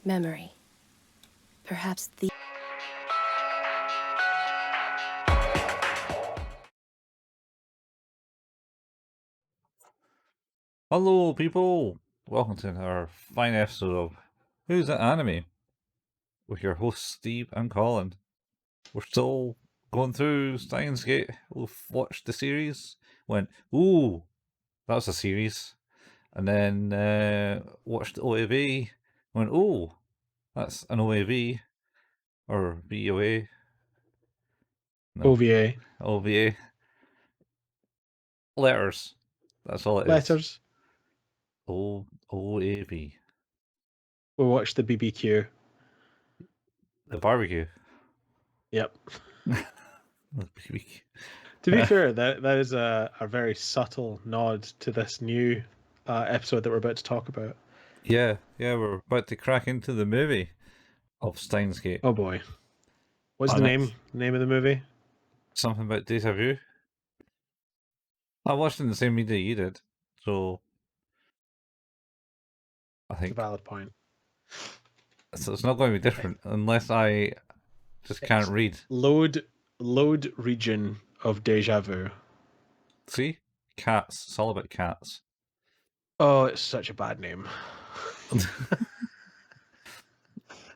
Memory. Perhaps the... Hello, people! Welcome to our fine episode of Who's That Anime? With your hosts Steve and Colin. We're still going through Steins Gate. We've watched the series, went, ooh, that's a series. And then watched the OAV, went, ooh, that's an OAV. Or VOA. No, OVA. OVA. Letters. That's all it is. Letters. OAV. We watched the BBQ. The barbecue. Yep. The BBQ. To be fair, that is a very subtle nod to this new episode that we're about to talk about. Yeah, we're about to crack into the movie of Steins Gate. Oh boy. What's And the it's name of the movie? something about deja vu. I watched it in the same media you did, so I It's a think valid point. so it's not going to be different unless I just can't It's read. Load region of deja vu. See? Cats. It's all about cats. Oh, it's such a bad name. It's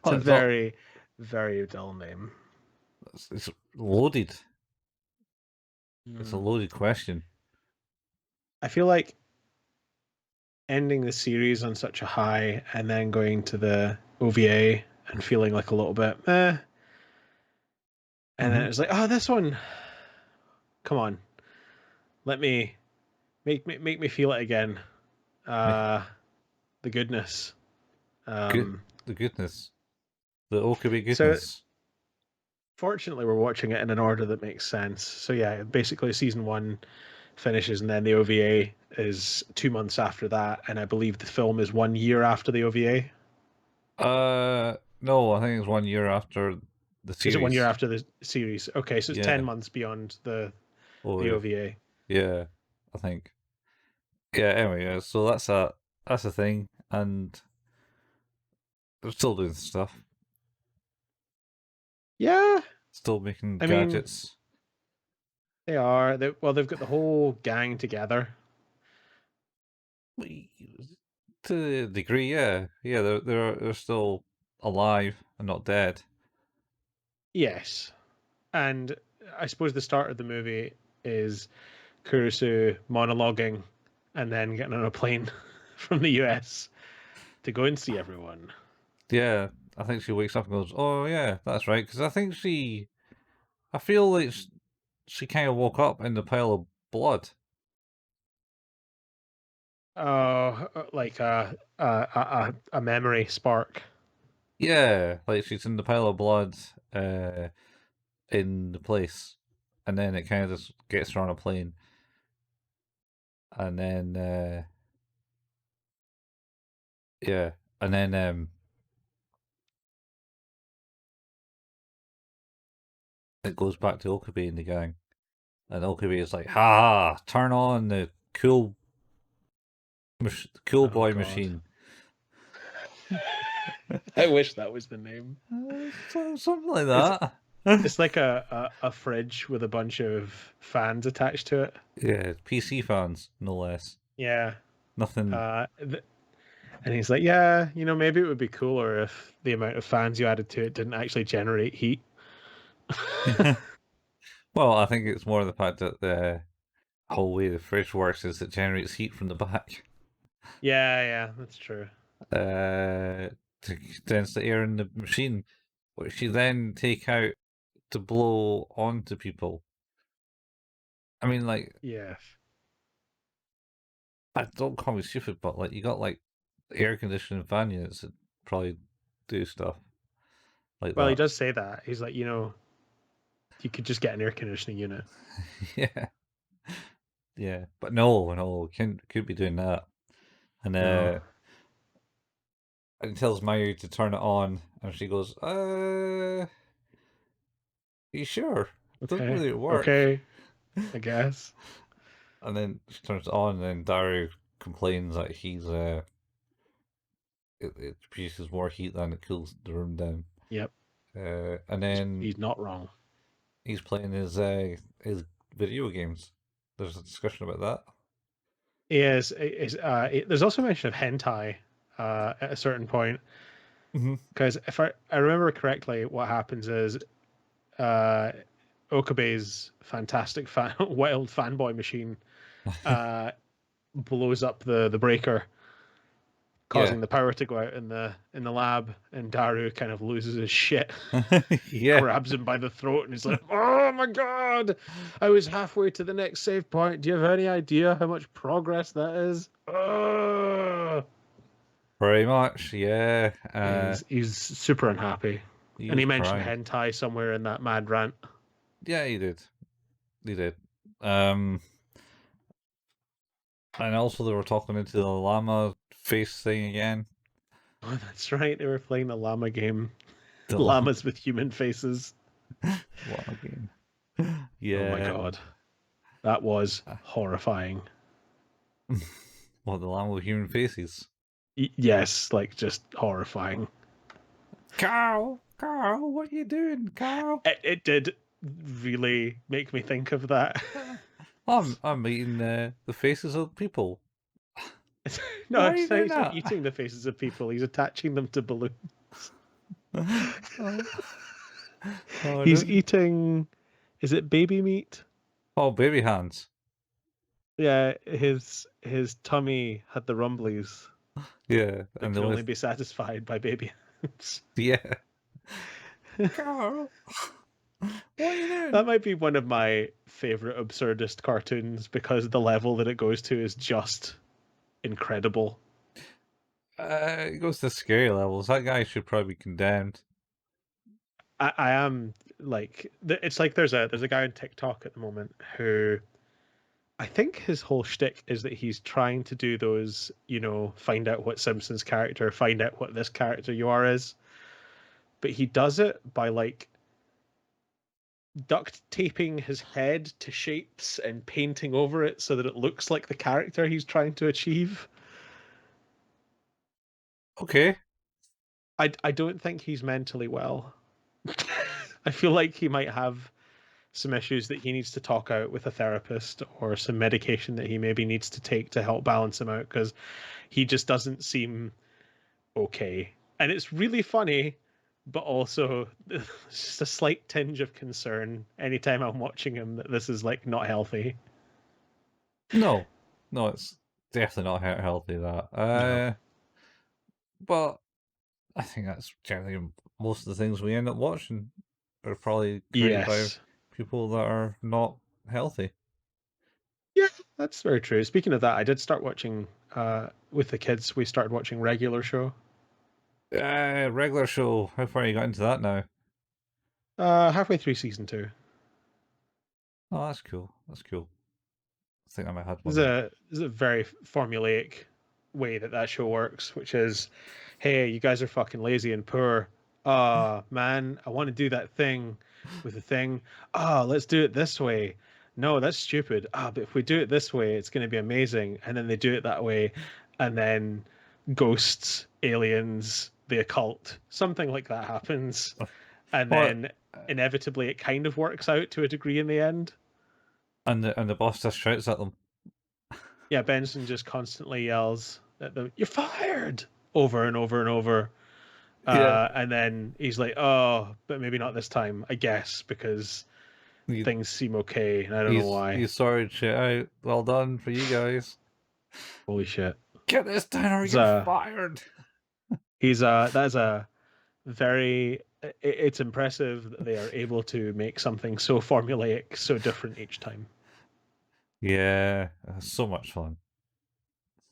a It's very, very dull name. it's loaded. It's a loaded question. I feel like ending the series on such a high and then going to the OVA and feeling like a little bit and then it's like, oh, this one, come on, let me make me feel it again. The goodness. The goodness. The Okabe So goodness. fortunately, we're watching it in an order that makes sense. So yeah, basically season 1 finishes and then the OVA is 2 months after that, and I believe the film is 1 year after the OVA. No, I think it's 1 year after the series. Is it 1 year after the series? Okay, so it's Yeah. 10 months beyond the OVA. Yeah, I think. Yeah, anyway, so that's a thing, and they're still doing stuff. Yeah, Still making I mean, gadgets. they are. They've got the whole gang together. To a degree, yeah. They're still alive and not dead. Yes, and I suppose the start of the movie is Kurisu monologuing and then getting on a plane from the US to go and see everyone. Yeah, I think she wakes up and goes, "Oh yeah, that's right," because I feel like she kind of woke up in the pile of blood. Oh, like a memory spark. Yeah, like she's in the pile of blood, in the place, and then it kind of just gets her on a plane, and then yeah, and then it goes back to Okabe and the gang, and Okabe is like, "Ha! Turn on the cool boy God. machine." I wish that was the name. Something like It's that. it's like a fridge with a bunch of fans attached to it. Yeah, PC fans, no less. Yeah. Nothing. And he's like, yeah, maybe it would be cooler if the amount of fans you added to it didn't actually generate heat. Well, I think it's more the fact that the whole way the fridge works is it generates heat from the back. Yeah, that's true. To condense the air in the machine, which you then take out to blow onto people. I mean, like, Yeah. I don't call me stupid, but like, you got like air conditioning fan units that probably do stuff like Well, he that. does say that. He's like, you could just get an air conditioning unit. Yeah, yeah, but no, could be doing that, and No. and he tells Mayu to turn it on, and she goes, you sure? It doesn't Okay. really work. Okay. I guess. And then she turns it on, and then Daru complains that it produces more heat than it cools the room down. Yep. And then He's not wrong. he's playing his video games. There's a discussion about that. There's also mention of hentai at a certain point, Mm-hmm. because if I remember correctly, what happens is uh, Okabe's fantastic wild fanboy machine blows up the breaker, Yeah. causing the power to go out in the lab, and Daru kind of loses his shit, Yeah. grabs him by the throat, and he's like, "Oh my god, I was halfway to the next save point. Do you have any idea how much progress that is?" Pretty much, yeah. He's super unhappy, He and he was mentioned crying. hentai somewhere in that mad rant. Yeah, he did. He did. And also they were talking into the llama face thing again. Oh, that's right. They were playing the llama game. The Llamas with human faces. llama game. Oh my Yeah. god. That was horrifying. What, the llama with human faces? Yes, like just horrifying. Carl, what are you doing, Carl? It did really make me think of that. I'm eating the faces of people. No, Why are you doing he's not that? eating the faces of people. He's attaching them to balloons. Oh. Oh, He's eating. Is it baby meat? oh, baby hands. Yeah, his tummy had the rumblies Yeah, that and could only be satisfied by baby hands. yeah. Carl, what are you doing? That might be one of my favorite absurdist cartoons, because the level that it goes to is just incredible. It goes to scary levels. That guy should probably be condemned. I am like, it's like there's a guy on TikTok at the moment who, I think his whole shtick is that he's trying to do those, find out what Simpsons character, find out what this character you are is, but he does it by like duct taping his head to shapes and painting over it so that it looks like the character he's trying to achieve. Okay. I don't think he's mentally well. I feel like he might have some issues that he needs to talk out with a therapist, or some medication that he maybe needs to take to help balance him out, because he just doesn't seem okay. And it's really funny, but also there's just a slight tinge of concern anytime I'm watching him that this is like not healthy. No, it's definitely not healthy. That. No. But I think that's generally most of the things we end up watching are probably created by Yes. people that are not healthy. Yeah, that's very true. Speaking of that, I did start watching with the kids. We started watching Regular Show. Regular show. How far you got into that now? Halfway through season 2. Oh, that's cool. That's cool. I think I might have There's one. a very formulaic way that show works, which is, hey, you guys are fucking lazy and poor. Man, I want to do that thing with the thing. Let's do it this way. No, that's stupid. But if we do it this way, it's going to be amazing. And then they do it that way, and then ghosts, aliens, the occult, something like that happens, and What? then inevitably it kind of works out to a degree in the end. And the boss just shouts at them. Yeah, Benson just constantly yells at them, "You're fired!" over and over and over. Yeah. And then he's like, "Oh, but maybe not this time, I guess, because You, things seem okay, and I don't know why." you sorted shit out. Well done for you guys. Holy shit! Get this down or He's, you're fired. that's a very. It's impressive that they are able to make something so formulaic, so different each time. Yeah, so much fun.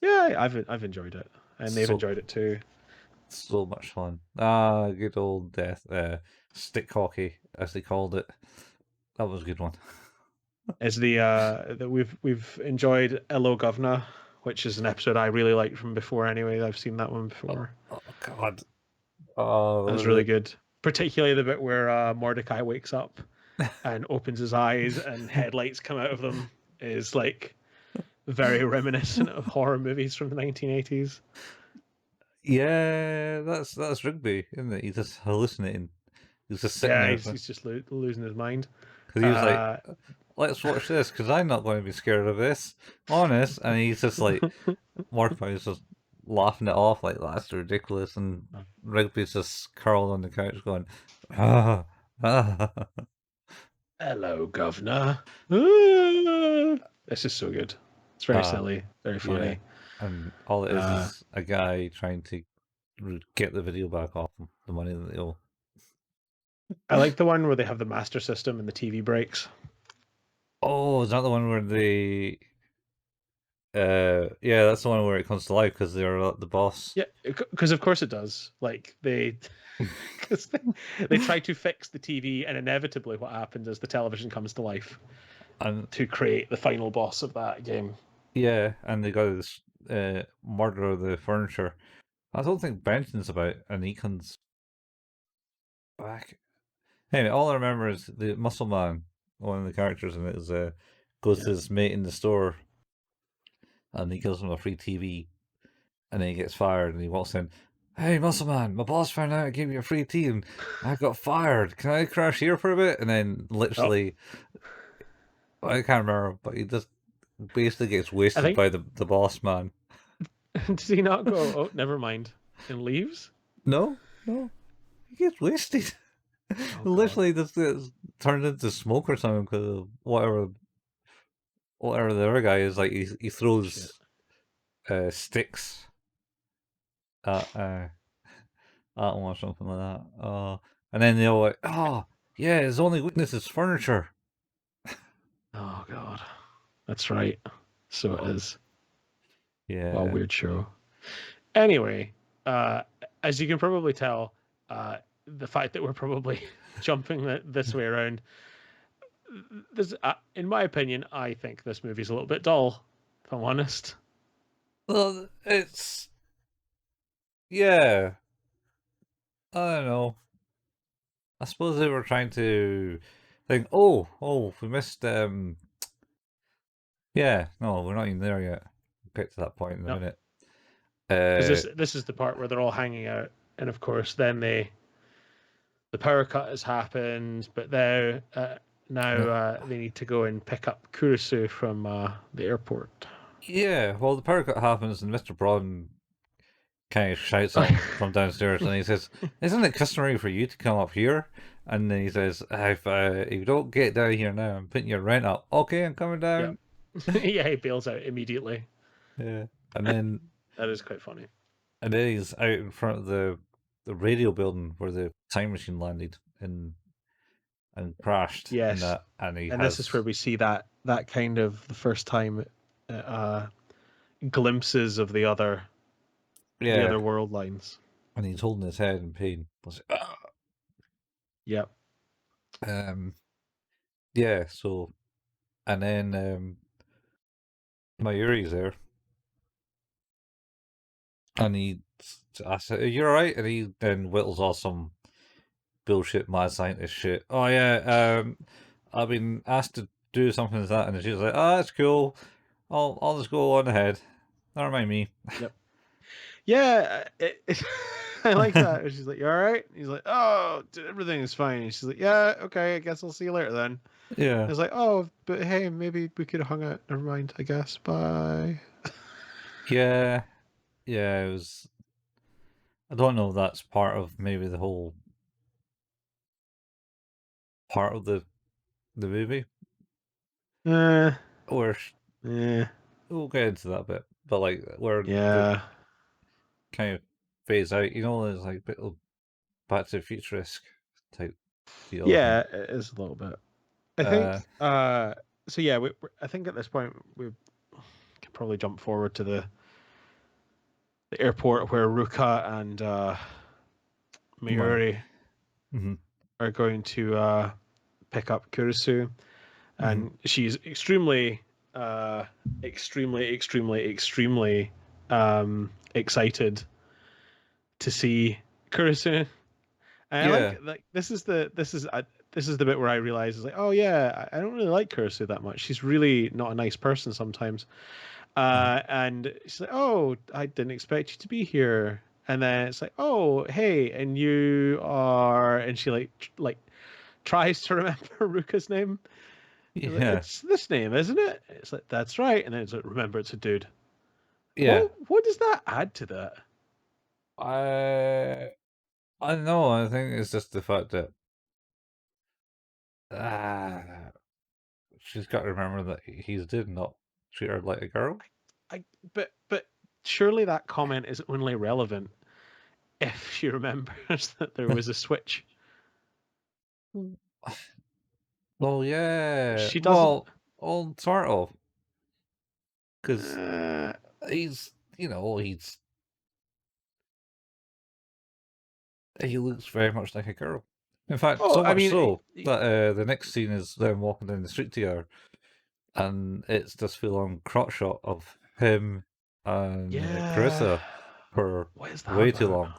Yeah, I've enjoyed it, and they've So enjoyed it too. so much fun. Good old death. Stick hockey, as they called it. That was a good one. Is the that we've enjoyed Hello Governor, which is an episode I really liked from before. Anyway, I've seen that one before. Oh God. Oh, That was really good. Particularly the bit where Mordecai wakes up and opens his eyes and headlights come out of them is like very reminiscent of horror movies from the 1980s. Yeah, that's Rigby, isn't it? He's just hallucinating. He's just sitting Yeah, there he's just losing his mind. because he was like, Uh, "Let's watch this," because I'm not going to be scared of this, honest. And he's just like, Morpheus just laughing it off like that's ridiculous, and Rigby's just curled on the couch going, "Ah, ah." Hello, governor. Ah, this is so good. It's very Ah, silly, very yeah. funny. And all it Uh, is a guy trying to get the video back off them, the money that they owe. I like the one where they have the master system and the TV breaks. Oh, is that the one where they? Yeah, that's the one where it comes to life because they're the boss. Yeah, because of course it does. Like because they try to fix the TV, and inevitably, what happens is the television comes to life And to create the final boss of that game. yeah, and they got this murder of the furniture. I don't think Benton's about, and he comes back. Anyway, all I remember is the muscle man, one of the characters in it, is goes to his mate in the store, and he gives him a free TV, and then he gets fired, and he walks in. Hey, muscle man, my boss found out I gave you a free tea, and I got fired. Can I crash here for a bit? And then Oh, literally, I can't remember, but he just basically gets I wasted think by the boss man. does he not go? Oh, never mind, and leaves. No, no, he gets wasted. Oh God. Literally, just gets turned into smoke or something because whatever the other guy is like. He Shit. throws sticks at at him or something like that. And then they're like, oh yeah, his only weakness is furniture. Oh God. That's right. So it is. Well, Yeah, weird show. Anyway, uh, as you can probably tell, the fact that we're probably jumping this way around, this, in my opinion, I think this movie's a little bit dull. If I'm honest. well, it's yeah. I don't know. I suppose they were trying to think. Oh, we missed. Yeah, no, we're not even there yet. We'll get to that point in a No, minute. because Uh, this is the part where they're all hanging out, and of course, then the power cut has happened, but now no, they need to go and pick up Kurisu from the airport. yeah. Well, the power cut happens, and Mister Braun kind of shouts at him from downstairs, and he says, "Isn't it customary for you to come up here?" And then he says, if you don't get down here now, I'm putting your rent up." Okay, I'm coming Yep. down. Yeah, he bails out immediately. Yeah, and then That is quite funny. he's out in front of the radio building where the time machine landed and crashed, Yes, and he and this is where has we see that kind of the first time uh, glimpses of the yeah, other world lines. and he's holding his head in pain. Yep. Um, yeah. So and then Mayuri's there, and I said, "Are you alright?" And he then whittles off some bullshit mad scientist shit. Oh yeah, I've been asked to do something like that, and she's like, "Oh, that's cool. I'll just go on ahead. Don't remind me." Yep. Yeah, I like that. She's like, "You all right?" He's like, "Oh, everything is fine." And she's like, "Yeah, okay. I guess I'll see you later then." Yeah, It's like, "Oh, but hey, maybe we could have hung out. Never mind. I guess. Bye." yeah, yeah. It was. I don't know if that's part of maybe the whole part of the movie, Uh, or yeah, we'll get into that bit. But like where the yeah, kind of phase out, there's like a bit of Back to the Futurist type deal. I think. yeah. It is a little bit. I Uh, think. So yeah, I think at this point we can probably jump forward to the airport where Ruka and my. Mayuri Hmm. are going to pick up Kurisu, Hmm. and she's uh, extremely excited to see Kurisu. And I Yeah. like this is the bit where I realize is like, oh yeah, I don't really like Kurisu that much. She's really not a nice person sometimes. Uh, And she's like, oh, I didn't expect you to be here. And then it's like, oh, hey, and you are, and she like tries to remember Ruka's name. It's like, Yeah, it's this name, isn't it? It's like, that's right. And then it's like, remember, it's a dude. yeah. What does that add to that? I I don't know. I think it's just the fact that ah, she's got to remember that he's did not treat her like a girl. I but surely that comment is only relevant if she remembers that there was a switch. Well, yeah. She doesn't. Well, sort of, because Uh, he's, he looks very much like a girl. In fact, oh, so I much mean, so that the next scene is them walking down the street together, and it's this full-on crotch shot of him and yeah. Carissa for What is that way too about? long,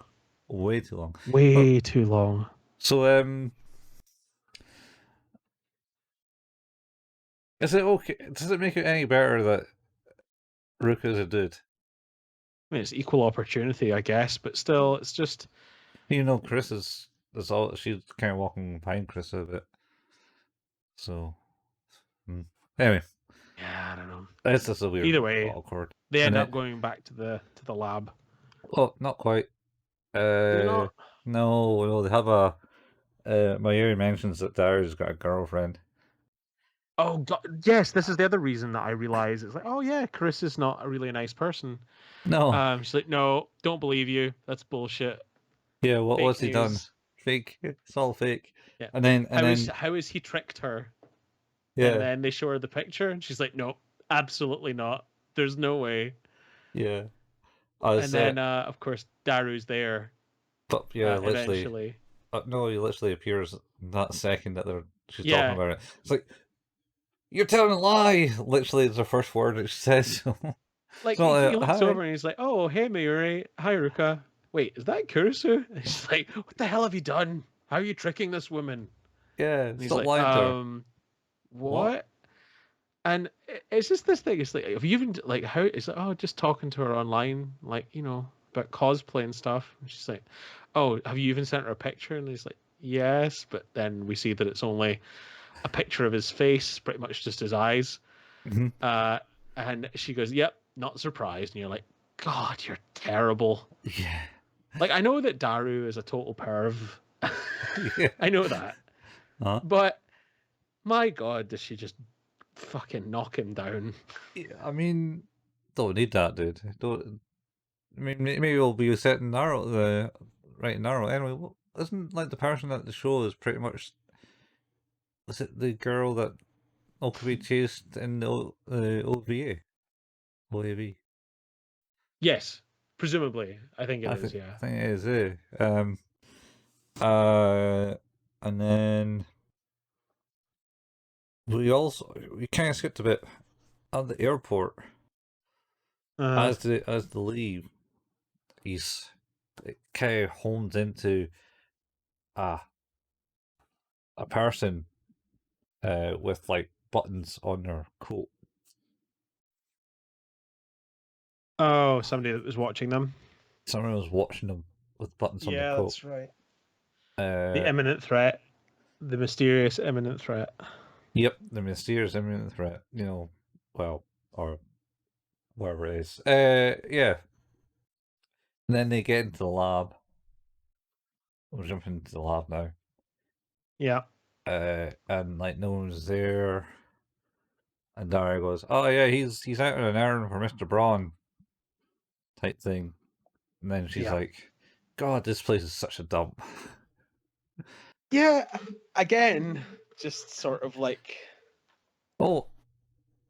way too long. But Way too long. so, is it okay? Does it make it any better that Ruka's a dude? I mean, it's equal opportunity, I guess, but still, it's just Chris is all she's kind of walking behind Chris a bit. So, anyway, yeah, I don't know. it's just a weird, Either way, awkward. they And end then, up going back to the lab. oh, not quite. Do they Uh, not? no, they have a. Mayuri mentions that Dara's got a girlfriend. Oh God, yes, this is the other reason that I realize it's like, oh yeah, Chris is not a really nice person. No, She's like, no, don't believe you. That's bullshit. yeah, what's Fake he done? news. Fake. It's all fake. Yeah. And then, How is he tricked her? And yeah, then they show her the picture, and she's like, no, absolutely not. There's no way. yeah. I And said, then, of course, Daru's there. but yeah, literally, Eventually, no, he literally appears in that second that she's talking yeah. about it. It's like, you're telling a lie! Literally, it's the first word that she says. It's Like not he like, looks hi. over and he's like, "Oh, hey, Mayuri. Hi, Ruka. Wait, is that Kurisu?" And she's like, "What the hell have you done? How are you tricking this woman?" Yeah, And he's stop like, lying to her. What? what?" And it's just this thing. It's like, have you even like how? It's like, oh, just talking to her online, like about cosplay and stuff. And she's like, "Oh, have you even sent her a picture?" And he's like, "Yes," but then we see that it's only a picture of his face, pretty much just his eyes. Hmm. Uh, and she goes, "Yep, not surprised." And you're like, "God, you're terrible." Yeah. Like I know that Daru is a total perv. Yeah. I know that, Huh? but my God, does she just fucking knock him down? Yeah, I mean, don't need that, dude. Don't. I mean, maybe we'll be setting narrow the right narrow. Anyway, isn't like the person at the show is pretty much. Was it the girl that Okabe chased in the OVA? OAV? Yes, presumably. I think it I is. think Yeah. I think it is. Uh, and then we kind of skipped a bit at the airport Uh, as they leave. It kind of homes into a a person with like buttons on their coat. oh, somebody that was watching them. Someone was watching them with buttons on their Yeah, coat. that's right. The Uh, imminent threat, the mysterious imminent threat. yep, the mysterious imminent threat. Well, or wherever it is. Yeah. And then they get into the lab. We're jumping into the lab now. Yeah. And like no one's there. And Daria goes, "Oh yeah, he's out on an errand for Mr. Braun," type thing. And then she's Yeah. like, "God, this place is such a dump." Yeah. Again, just sort of like. Oh,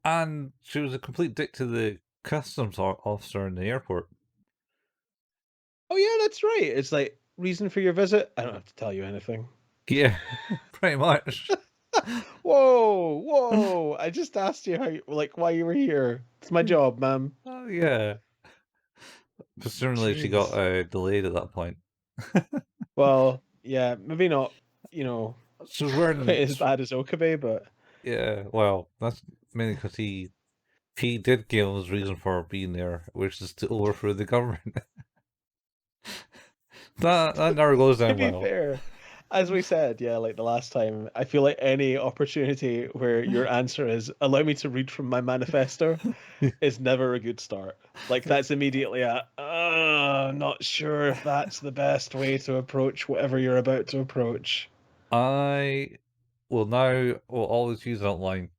and she was a complete dick to the customs officer in the airport. Oh yeah, that's right. It's like reason for your visit. I don't have to tell you anything. Yeah, pretty much. Whoa, whoa! I just asked you why you were here. It's my job, ma'am. Oh yeah. Presumably she got Jeez. delayed at that point. Well, yeah, maybe not. She was Quite wearing. as bad as Okabe, but Yeah, well, that's mainly because he did give his reason for being there, which is to overthrow the government. That never goes To down be well. fair, as we said, yeah, like the last time, I feel like any opportunity where your answer is allow me to read from my manifesto is never a good start. Like that's immediately a not sure if that's the best way to approach whatever you're about to approach. I will always use that line.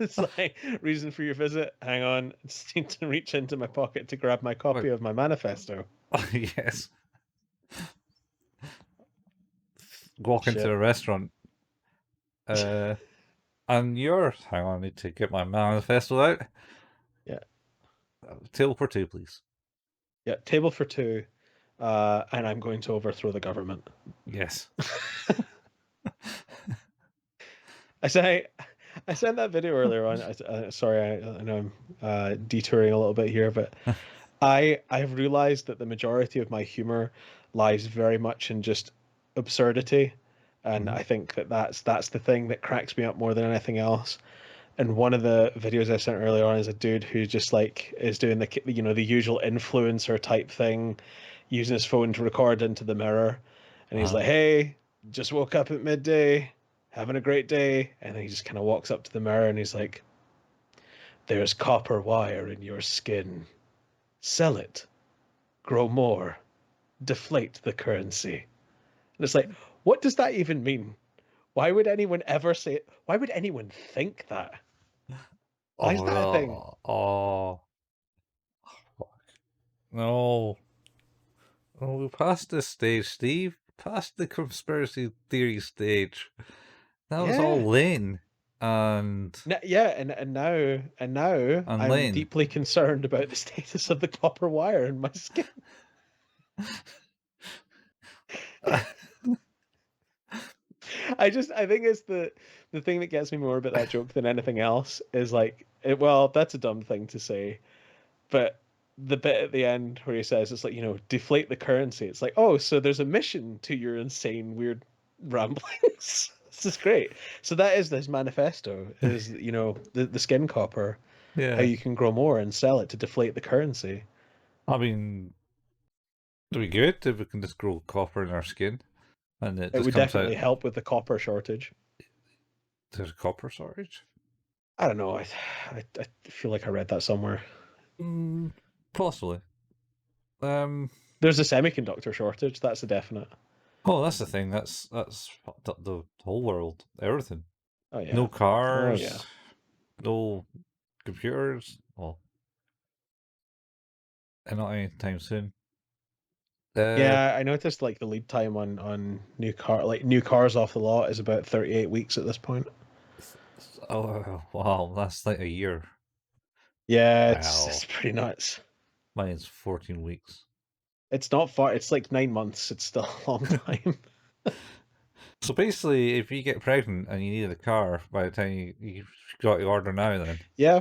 It's like reason for your visit. Hang on, just need to reach into my pocket to grab my copy Wait, of my manifesto. yes. Walk into Shit. a restaurant. Uh, and yours. Hang on, I need to get my manifesto out. Yeah, Table for two, please. yeah. Table for two, and I'm going to overthrow the government. Yes. I say I sent that video earlier on. Sorry, I know I'm detouring a little bit here, but I've realized that the majority of my humor lies very much in just absurdity, and Mhm. I think that that's the thing that cracks me up more than anything else. And one of the videos I sent earlier on is a dude who just like is doing the usual influencer type thing, using his phone to record into the mirror, and he's Uh-huh. like, "Hey, just woke up at midday, having a great day," and then he just kind of walks up to the mirror and he's like, "There's copper wire in your skin. Sell it, grow more, deflate the currency." And it's like, what does that even mean? Why would anyone ever say it? Why would anyone think that? Why is that a thing? Oh, fuck. No. Oh, we passed this stage, Steve. Past the conspiracy theory stage. That was Yeah. all Lane and Yeah, and now I'm Lane. deeply concerned about the status of the copper wire in my skin. I think it's the thing that gets me more about that joke than anything else is like well, that's a dumb thing to say, but the bit at the end where he says it's like, deflate the currency. It's like, oh, so there's a mission to your insane, weird ramblings. This is great. So that is this manifesto is, the skin copper, how Yeah. you can grow more and sell it to deflate the currency. I mean, it'd be good if we can just grow copper in our skin and it It just would comes out. definitely help with the copper shortage. There's copper shortage? I don't know. I feel like I read that somewhere. Mm, possibly. Um, There's a semiconductor shortage. That's a definite. oh, that's the thing. That's fucked up the whole world. Everything. Oh yeah. No Oh yeah. cars, no computers. Well, not anytime soon. Uh, Yeah, I noticed like the lead time on new cars off the lot is about 38 weeks at this point. oh wow, that's like a year. Yeah, it's Wow, pretty nuts. mine's 14 weeks. It's not far. It's like 9 months. It's still a long time. So basically, if you get pregnant and you need a car by the time you got your order now, then Yeah,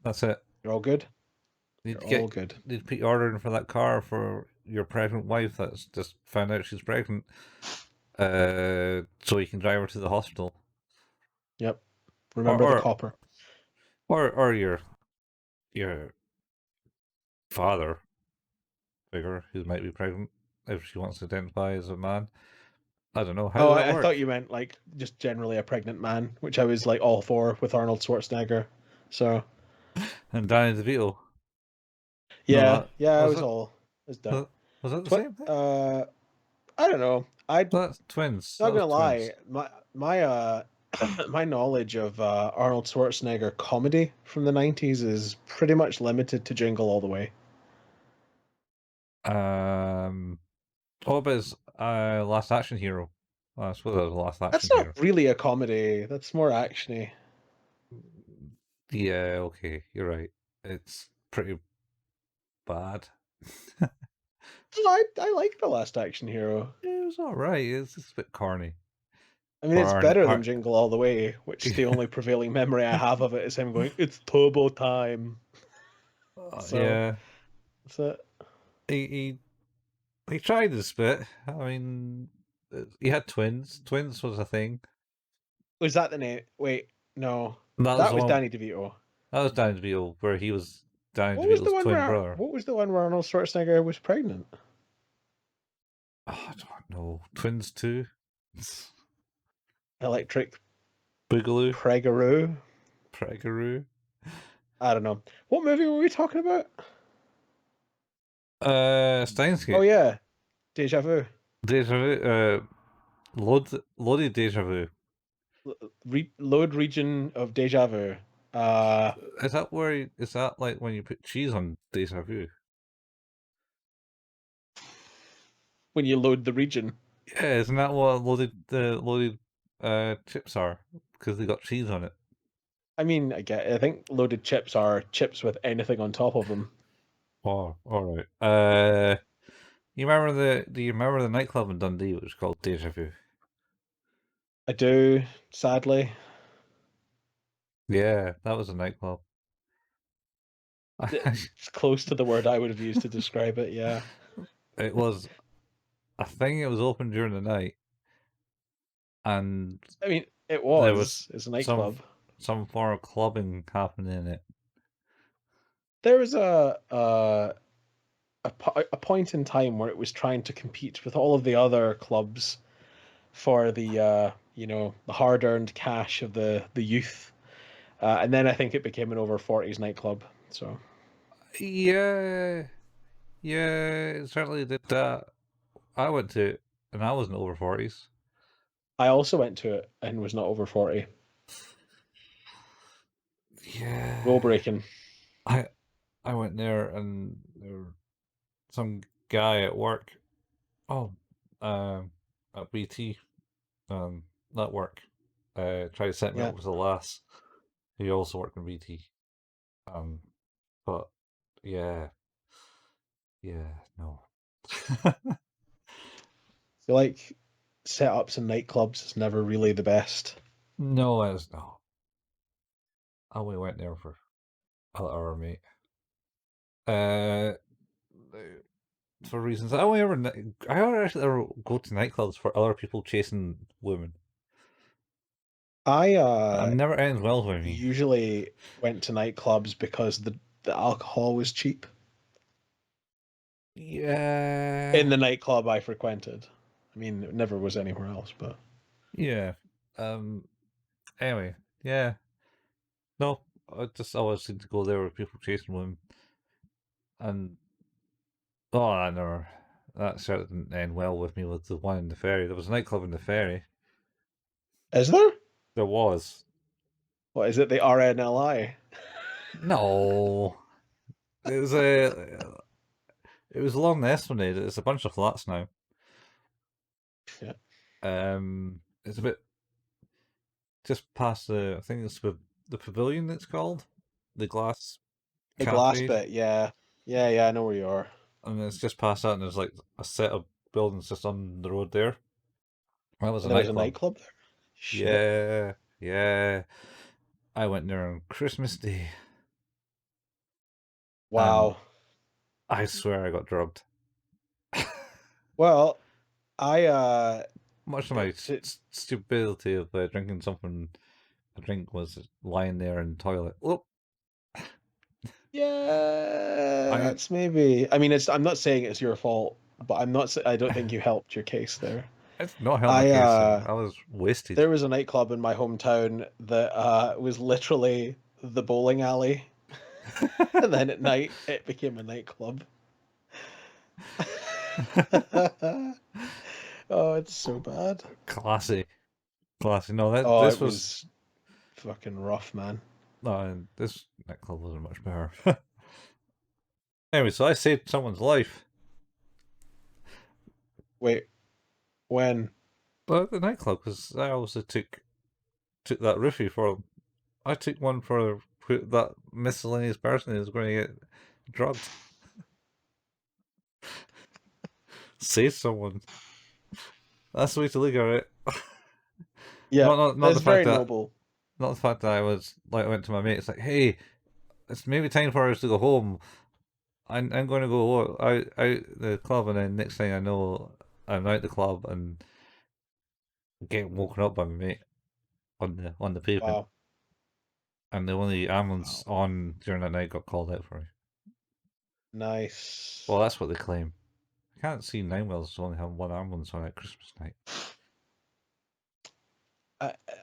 that's it. you're all good. You need You're to all get good. need to put your order in for that car for your pregnant wife that's just found out she's pregnant. So you can drive her to the hospital, Yep. or Remember the or copper. or your father figure who might be pregnant if she wants to identify as a man. I don't know. How Oh, does that I thought work? you meant like just generally a pregnant man, which I was like all for with Arnold Schwarzenegger. So And Danny DeVito. No, yeah, yeah, I was was it all was done. was that the Tw- same thing? uh, I don't know. I'm That's twins. not That was gonna twins. lie. My my knowledge of Arnold Schwarzenegger comedy from the 90s is pretty much limited to Jingle All the Way. Um, what about his Last Action Hero? I suppose that was the Last That's Action not Hero. really a comedy. That's more actiony. Yeah, okay, you're right. It's pretty bad. No, I like The Last Action Hero. It was alright. It's just a bit corny. I mean, For it's our, better than our Jingle All the Way, which the only prevailing memory I have of it is him going, "It's turbo time." So yeah, that's it. he he tried this bit. I mean, he had twins. Twins was a thing. Was that the name? Wait, no, That was that the was one. Danny DeVito. That was Danny DeVito, where he was Danny What was the DeVito's one twin where brother. What was the one where Arnold Schwarzenegger was pregnant? I don't know. Twins 2? Electric Boogaloo? Pregaroo. Pregaroo? I don't know. What movie were we talking about? Steins Oh Gate. yeah, Deja Vu. Deja Vu. Loaded Deja Vu. Load region of Deja Vu. Is that where? Is that like when you put cheese on Deja Vu? When you load the region. Yeah, isn't that what loaded chips are? Because they got cheese on it. I mean, I think loaded chips are chips with anything on top of them. Oh, all right. Do you remember the nightclub in Dundee which was called Deja Vu? I do, sadly. Yeah, that was a nightclub. It's close to the word I would have used to describe it, yeah. It was. I think it was open during the night, and I mean, it there was was. It's a some nightclub. some form of clubbing happening in it. There was a point in time where it was trying to compete with all of the other clubs for the the hard-earned cash of the youth, and then I think it became an over 40s nightclub. So Yeah, yeah, it certainly did that. I went to it, and I wasn't over 40s. I also went to it and was not over 40. Rule Yeah, breaking. I I went there, and some guy at work. Oh, at BT, at work, tried to set me Yeah. up with a lass who also worked in BT. Um, but yeah, yeah, no. So like setups in nightclubs is never really the best. No, it's not. I only went there for a hour, mate. Uh, for reasons I only actually ever go to nightclubs for other people chasing women. I It never ends well with me. usually went to nightclubs because the alcohol was cheap Yeah, in the nightclub I frequented. I mean, it never was anywhere else, but yeah. Um. Anyway, yeah. No, I just always seem to go there with people chasing women, and oh, I never. That certainly didn't end well with me with the one in the ferry. There was a nightclub in the ferry. is there? There was. What is it? The RNLI? No, it was a. It was along the Esplanade. It's a bunch of flats now. Yeah. It's a bit just past the. I think it's the pavilion. It's called the glass The glass cafe, bit, yeah. Yeah, yeah, I know where you are. and it's just past that, and there's like a set of buildings just on the road there. That was a And there was a nightclub. nightclub there? Shit. Yeah, yeah. I went there on Christmas Day, and Wow. I swear I got drugged. Well, I Much to my to, stupidity of drinking something, a drink was lying there in the toilet. Oh, yeah, I that's maybe. I mean, I'm not saying it's your fault, but I don't think you helped your case there. it's not helped my I case. I was wasted. There was a nightclub in my hometown that was literally the bowling alley, and then at night it became a nightclub. Oh, it's so bad. Classy, classy. No, that Oh, this it was was fucking rough, man. no. This nightclub wasn't much better. Anyway, so I saved someone's life. Wait, when? But the nightclub, because I also took that roofie for him. I took one for that miscellaneous person who's going to get drugged. Save someone. That's the way to look at it. Yeah, Not it's the fact very that noble. I was like I went to my mate. It's like, hey, it's maybe time for us to go home. I'm going to go out the club, and then next thing I know, I'm out the club and getting woken up by my mate on the pavement, Wow, and the only ambulance wow, on during that night got called out for me. Well, nice. that's what they claim. I can't see Nine Wells only have one ambulance on at Christmas night.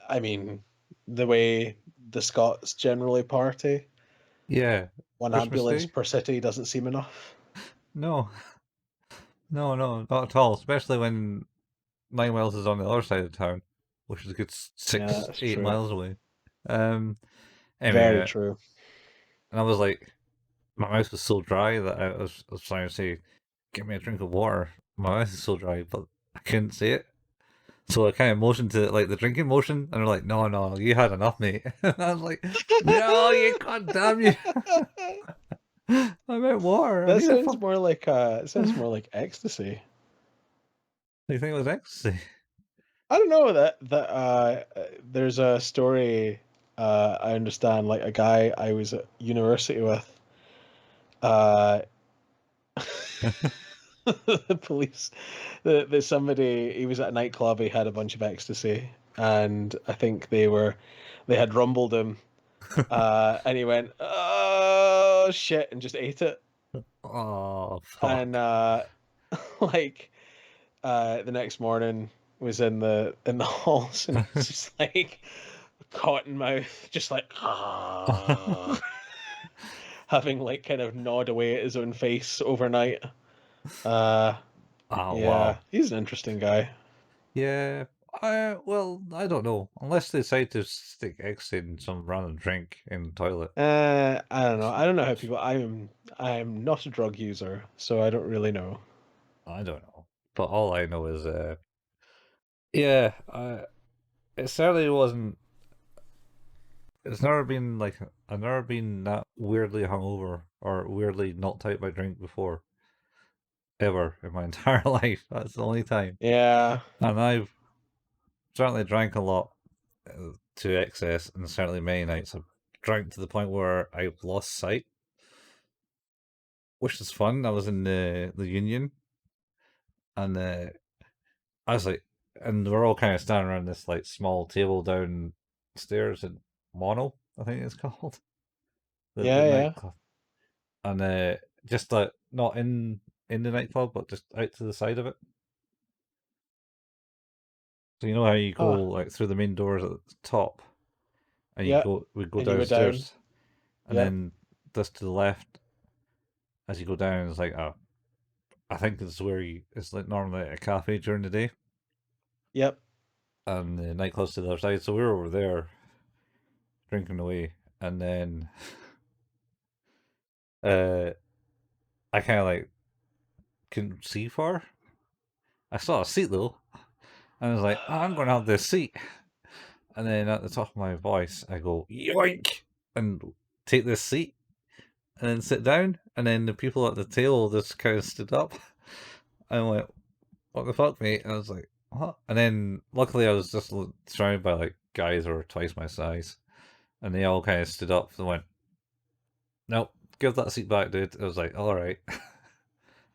I mean, the way the Scots generally party, Yeah, one Christmas ambulance Day? per city doesn't seem enough. No, no, not at all. Especially when Nine Wells is on the other side of town, which is a good Yeah, six, that's 8 miles away. Um, very anyway, true. and I was like, my mouth was so dry that I was trying to say, "Get me a drink of water." My mouth is so dry, but I couldn't say it. So I kind of motioned to like the drinking motion, and they're like, "No, no, you had enough, mate." And I was like, "No, you goddamn you! I meant water. I That need a sounds fuck." more like it sounds more like ecstasy. Do you think it was ecstasy? I don't know there's a story I understand, like a guy I was at university with, uh the police, there's somebody, he was at a nightclub, he had a bunch of ecstasy, and I think they had rumbled him, and he went, oh shit, and just ate it. Oh And fuck! like the next morning was in the halls, and he's just like cotton mouth, just like having like kind of gnawed away at his own face overnight. Uh, Oh yeah, wow. he's an interesting guy. Yeah. Well, I don't know. Unless they decide to stick ecstasy in some random drink in the toilet. I don't know. I don't know how people. I'm not a drug user, so I don't really know. I don't know. But all I know is, yeah, it certainly wasn't. It's never been like I've never been that weirdly hungover or weirdly knocked out by drink before, ever in my entire life. That's the only time. Yeah, And I've certainly drank a lot to excess, and certainly many nights I've drank to the point where I've lost sight, which is fun. I was in the Union, and I was like, and we're all kind of standing around this like small table downstairs in Mono, I think it's called the yeah, yeah, nightclub, and just like not in the nightclub, but just out to the side of it. So you know how you go huh, like through the main doors at the top, and yeah. we go And you go down. downstairs, and Yep, then just to the left as you go down is like I think it's where it's like normally a cafe during the day, yep. and the nightclub's to the other side. So we were over there drinking away, and then uh, I kind of like couldn't see far. I saw a seat though, and I was like, oh, I'm going to have this seat. And then at the top of my voice, I go yoink and take this seat, and then sit down. And then the people at the table just kind of stood up. I went, what the fuck, mate? And I was like, what? And then luckily I was just surrounded by like guys who were twice my size, and they all kind of stood up and went, nope, give that seat back, dude. I was like, all right,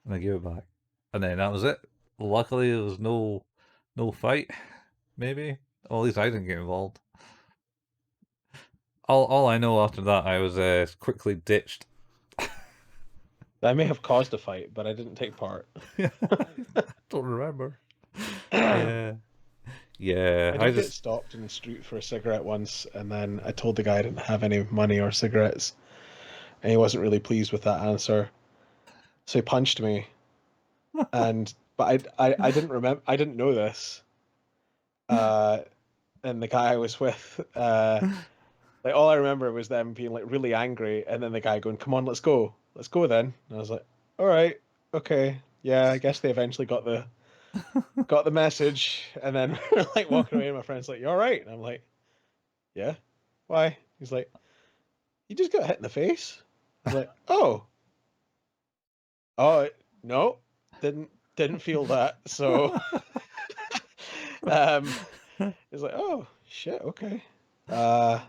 and I gave it back, and then that was it. Luckily, there was no fight. Maybe, well, at least I didn't get involved. All I know after that, I was quickly ditched. I may have caused a fight, but I didn't take part. Don't remember. I Yeah, yeah. I did get just stopped in the street for a cigarette once, and then I told the guy I didn't have any money or cigarettes, and he wasn't really pleased with that answer. So he punched me, and but I didn't remember, I didn't know this. Uh, and the guy I was with, like all I remember was them being like really angry, and then the guy going, "Come on, let's go then." And I was like, "All right, okay, yeah, I guess they eventually got the message." And then we're like walking away, and my friend's like, "You all right?" And I'm like, "Yeah, why?" He's like, "You just got hit in the face." I was like, "Oh, oh, no, didn't feel that." So, um, he's like, "Oh shit, okay." Uh,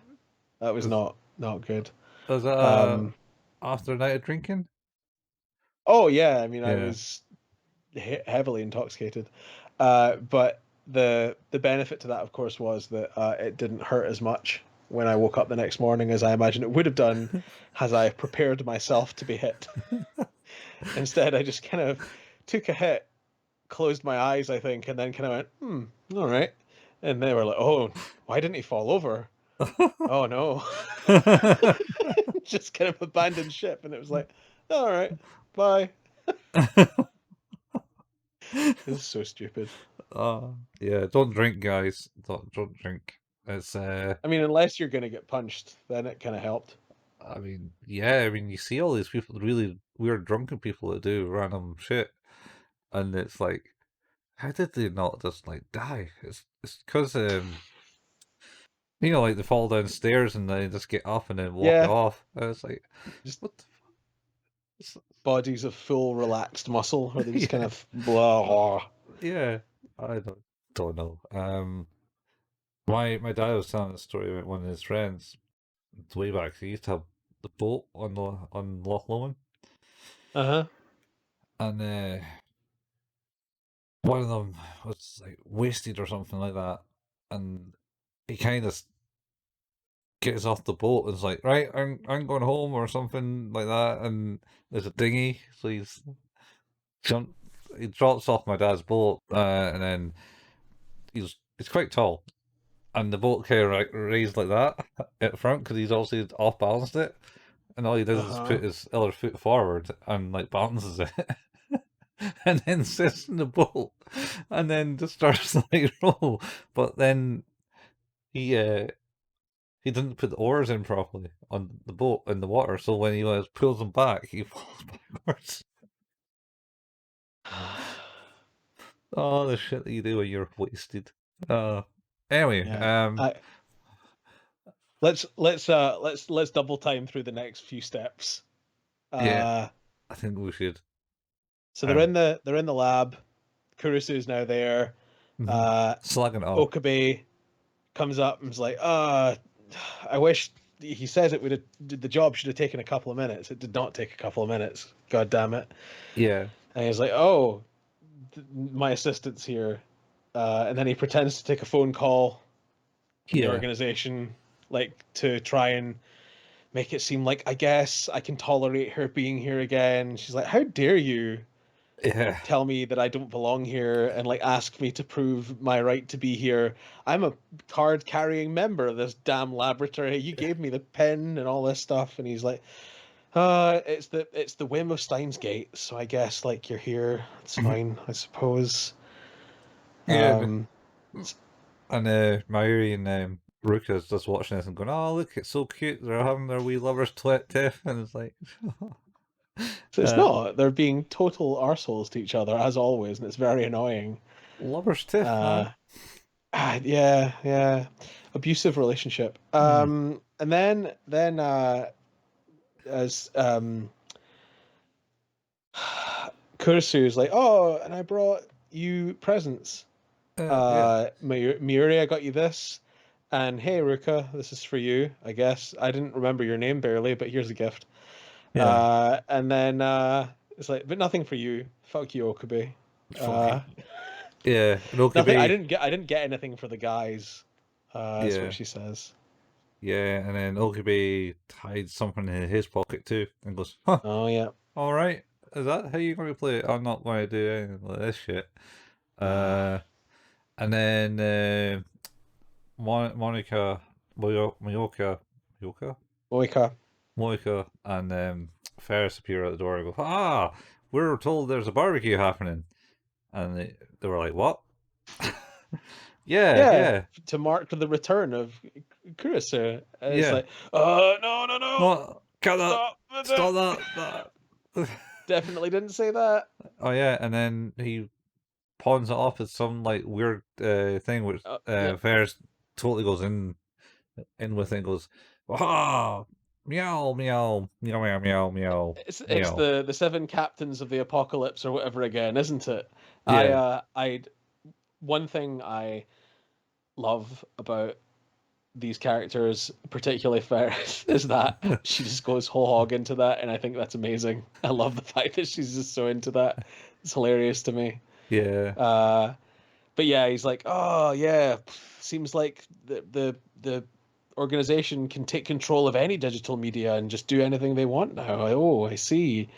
that was was not good. was that Um, after a night of drinking? oh yeah, I mean, I Yeah. was heavily intoxicated, but the benefit to that, of course, was that it didn't hurt as much when I woke up the next morning as I imagine it would have done, had I prepared myself to be hit. Instead, I just kind of took a hit, closed my eyes, I think, and then kind of went, all right. And they were like, oh, why didn't he fall over? Oh no. Just kind of abandoned ship, and it was like, all right, bye. This is so stupid. Yeah, don't drink, guys. Don't drink. It's I mean, unless you're gonna get punched, then it kind of helped. I mean, yeah, I mean, you see all these people, really weird drunken people that do random shit, and it's like, how did they not just like die? It's because like they fall downstairs and they just get up and then walk Yeah, off. And it's like, just what the fuck? bodies of full relaxed muscle, where they just kind Yeah, of blah. yeah. I don't know. My dad was telling a story about one of his friends way back. He used to have the boat on Loch Lomond, Uh huh. and one of them was like wasted or something like that, and he kind of gets off the boat and is like, right, I'm going home or something like that, and there's a dinghy, so jumped, he drops off my dad's boat, and then he's quite tall, and the boat kind of like raised like that at front because he's obviously off balanced it, and all he does Uh is huh. put his other foot forward and like balances it. And then sits in the boat, and then just starts to like roll. But then he uh he didn't put the oars in properly on the boat in the water, so when he pulls them back, he falls backwards. Oh, the shit that you do when you're wasted. Anyway, Yeah. I let's double time through the next few steps. yeah, Uh, I think we should. so Um, they're in the lab. Kurisu is now there. mhm. Uh, Slagging it off. Okabe comes up and is like, I wish he says it would have the job should have taken a couple of minutes. It did not take a couple of minutes. God damn it. Yeah, And he's like, oh, my assistant's here. And then he pretends to take a phone call from the yeah, organization, like to try and make it seem like I guess I can tolerate her being here again. She's like, how dare you yeah, tell me that I don't belong here and like ask me to prove my right to be here. I'm a card carrying member of this damn laboratory. You gave me the pen and all this stuff. And he's like, it's the whim of Steins Gate, so I guess like you're here. It's fine, I suppose. yeah. But, Um and Mayuri and Ruka's just watching this and going, "Oh, look, it's so cute. They're having their wee lovers tiff," and it's like, so it's uh, not. They're being total arseholes to each other as always, and it's very annoying. lovers tiff, man. Uh yeah, yeah. Abusive relationship. Hmm. And then as Kurisu is like, oh, and I brought you presents. Yeah, Miuri, I got you this. And hey, Ruka, this is for you, I guess. I didn't remember your name barely, but here's a gift. yeah. And then it's like, but nothing for you. Fuck you, Okabe. Fuck Uh, you. Yeah, and nothing. Okabe. I didn't get anything for the guys. That's what Yeah, she says. yeah, and then Okabe hides something in his pocket too, and goes, "Huh, Oh yeah. all right. Is that how you're going to play it? I'm not going to do anything like this shit." Uh, Uh, and then Monica, Moyoka, Oika. Monica, and Ferris appear at the door and go, "Ah, we're told there's a barbecue happening," and they were like, "What?" Yeah, Yeah, yeah, to mark the return of Kurisu. And it's yeah. like, no, no, no, No, cut that! stop. Stop that! Definitely didn't say that. Oh yeah, and then he pawns it off as some like weird thing, which Yep. Ferris totally goes in with it and goes, ah, meow, meow, meow, meow, meow, meow, It's meow. the seven captains of the apocalypse or whatever again, isn't it? Yeah, I one thing I love about these characters, particularly Ferris, is that she just goes whole hog into that, and I think that's amazing. I love the fact that she's just so into that. It's hilarious to me. yeah, Uh, but yeah, he's like, oh yeah, seems like the organization can take control of any digital media and just do anything they want now. Oh, I see.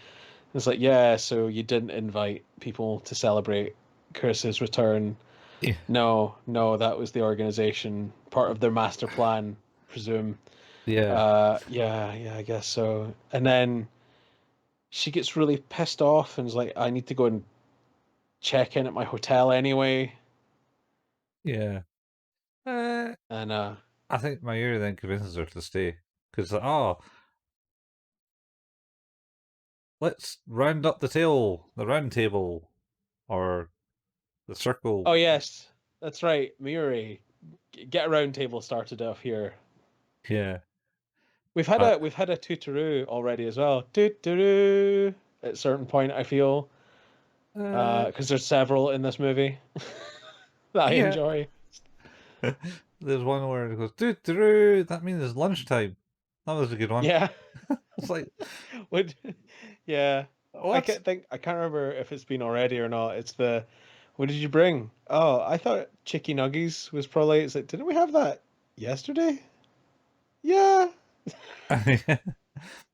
It's like, yeah, so you didn't invite people to celebrate Kurisu's return. Yeah. No, no, that was the organization, part of their master plan, presume. Yeah. Yeah, yeah, I guess so. And then she gets really pissed off and is like, I need to go and check in at my hotel anyway. Yeah. Uh, And I think Mayuri then convinces her to stay because let's round up the round table, or the circle. oh yes, that's right, Miuri, get a round table started off here. Yeah. We've had a tutoroo already as well. Tutoroo at a certain point, I feel, Uh, because there's several in this movie that I yeah. enjoy. There's one where it goes doo doo. That means it's lunchtime. That was a good one. Yeah, It's like would yeah. what? I can't remember if it's been already or not. It's the what did you bring? Oh, I thought chicky nuggies was probably. It's like didn't we have that yesterday? Yeah,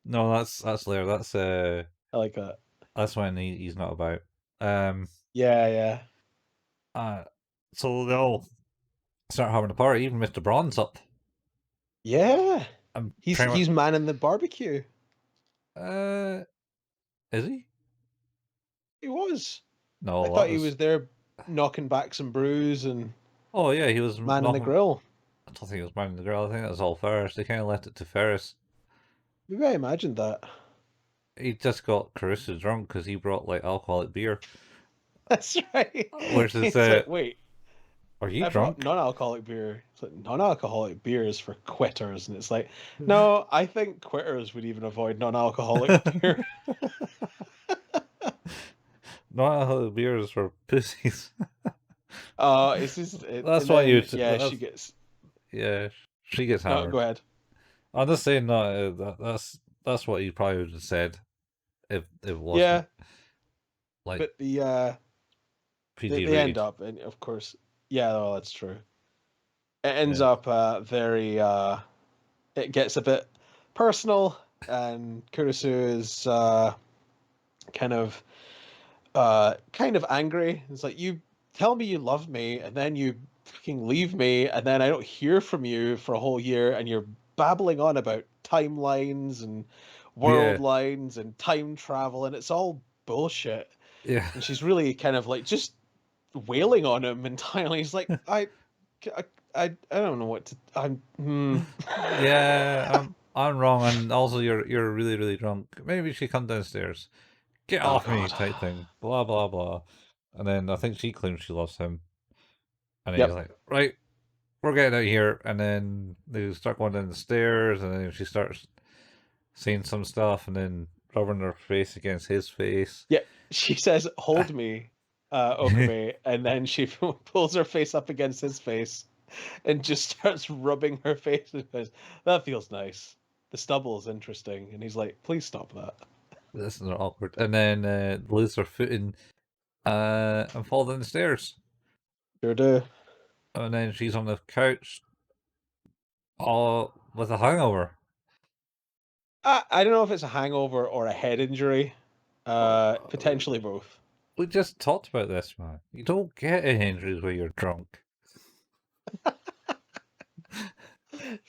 No, that's later. I like that. That's when he's not about. Um. Yeah, yeah, Uh. So they all start having a party. Even Mr. Braun's up. yeah. I'm He's pretty much. he's manning the barbecue. Uh. Is he? He was. I No, that thought he was. was there knocking back some brews and Oh yeah, he was manning the knocking. grill. I don't think it was minding the girl. I think that was all Ferris. They kind of left it to Ferris. Maybe I imagined that. He just got Kurisu drunk because he brought like alcoholic beer. That's right. Which is, It's like, wait, are you I brought drunk? non-alcoholic beer. It's like non-alcoholic beer is for quitters, and it's like, no, I think quitters would even avoid non-alcoholic beer. Not alcoholic beer is for pussies. It's just, That's and what you. then yeah, she That's gets. yeah. She gets No, go hammered. ahead. I'm just saying that, that's what you probably would have said if it wasn't Yeah, like but PG they end rated. up, and of course, yeah, well, that's true. It ends Yeah. up very. It gets a bit personal, and Kurisu is kind of kind of angry. It's like you tell me you love me, and then you fucking leave me, and then I don't hear from you for a whole year, and you're babbling on about timelines and world Yeah. lines and time travel, and it's all bullshit. Yeah. And she's really kind of like just wailing on him entirely. He's like, I, I don't know what to. Yeah. I'm wrong, and also you're really really drunk. Maybe you should come downstairs. Get Oh off me, God. type thing. Blah blah blah. And then I think she claims she loves him, and he's Yep. like, right, we're getting out of here. And then they start going down the stairs, and then she starts saying some stuff, and then rubbing her face against his face. Yeah. She says, "Hold me, Okabe," and then she pulls her face up against his face and just starts rubbing her face and goes, "That feels nice. The stubble is interesting." And he's like, "Please stop that." This is awkward. And then lose her footing and fall down the stairs. Sure do. And then she's on the couch, all with a hangover. I don't know if it's a hangover or a head injury. Uh, Potentially both. we just talked about this, man. You don't get injuries when you're drunk.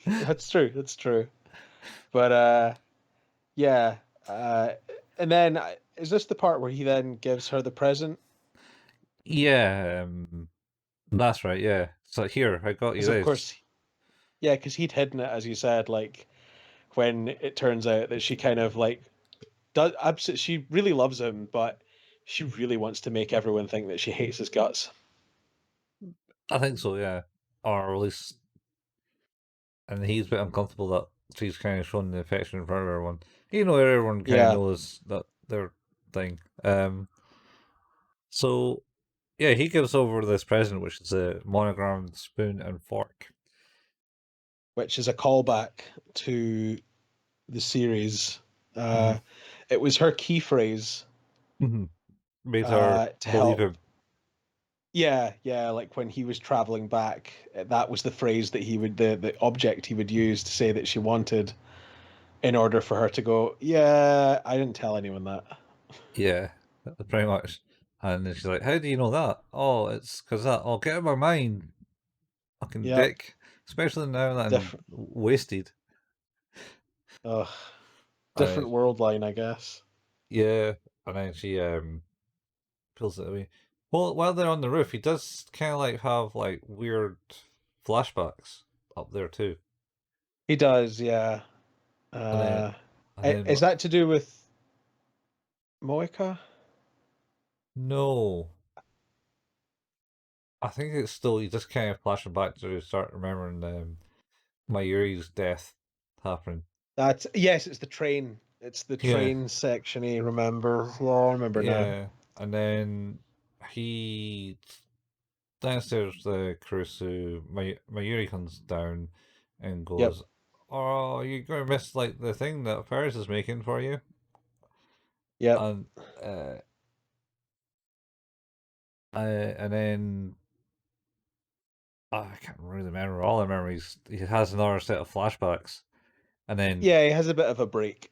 That's true. That's true. But yeah. And then is this the part where he then gives her the present? Yeah, that's right. Yeah. So here, I got you Because of this. course, yeah, because he'd hidden it, as you said, like when it turns out that she kind of like does absolutely she really loves him, but she really wants to make everyone think that she hates his guts. I think so. Yeah, or at least, and he's a bit uncomfortable that she's kind of showing the affection for everyone. You know, everyone kind of Yeah, knows that their thing. So yeah, he gives over this present, which is a monogrammed spoon and fork. which is a callback to the series. Mm-hmm. Uh, it was her key phrase Mm-hmm. Made her to believe help. him. Yeah, yeah, like when he was traveling back, that was the phrase that he would the object he would use to say that she wanted in order for her to go, yeah, I didn't tell anyone that. Yeah, pretty much. And then she's like, "How do you know that?" "Oh, it's because that. Oh, get out of my mind, fucking Yep. dick. Especially now that I'm Different. wasted." Ugh. And Different world line, I guess. yeah, and then she pulls it away. Well, while they're on the roof, he does kind of like have like weird flashbacks up there too. He does, yeah. And then, Uh, and then is that to do with Moika? no, I think it's still he just kind of flashing back to start remembering Mayuri's death happening. That's yes, it's the train. It's the Yeah, train section. I remember. Oh, I remember now. yeah, and then he downstairs the Kurisu, Mayuri comes down and Yep. goes, "Oh, you're gonna miss like the thing that Paris is making for you." Yep. And uh, and then I can't really remember all the memories. He has another set of flashbacks, and then Yeah, he has a bit of a break.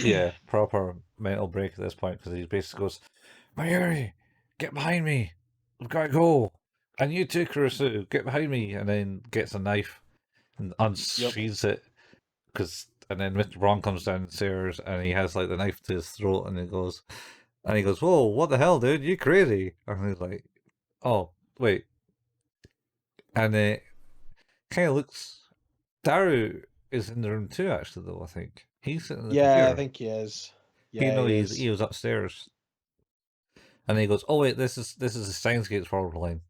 yeah, proper mental break at this point because he basically goes, "Mayuri, get behind me! I've got to go." And you too, Kurisu, get behind me, and then gets a knife and Yep. unsheathes it. And then Mr. Braun comes downstairs and he has like the knife to his throat and he goes, "Whoa, what the hell, dude? You crazy?" And he's like, "Oh, wait." And it kind of looks. Daru is in the room too, actually, though, I think. He's sitting at the Yeah, I computer. think he is. Even Yeah, though he is. he was upstairs. And then he goes, "Oh wait, this is the Steins Gates forward line,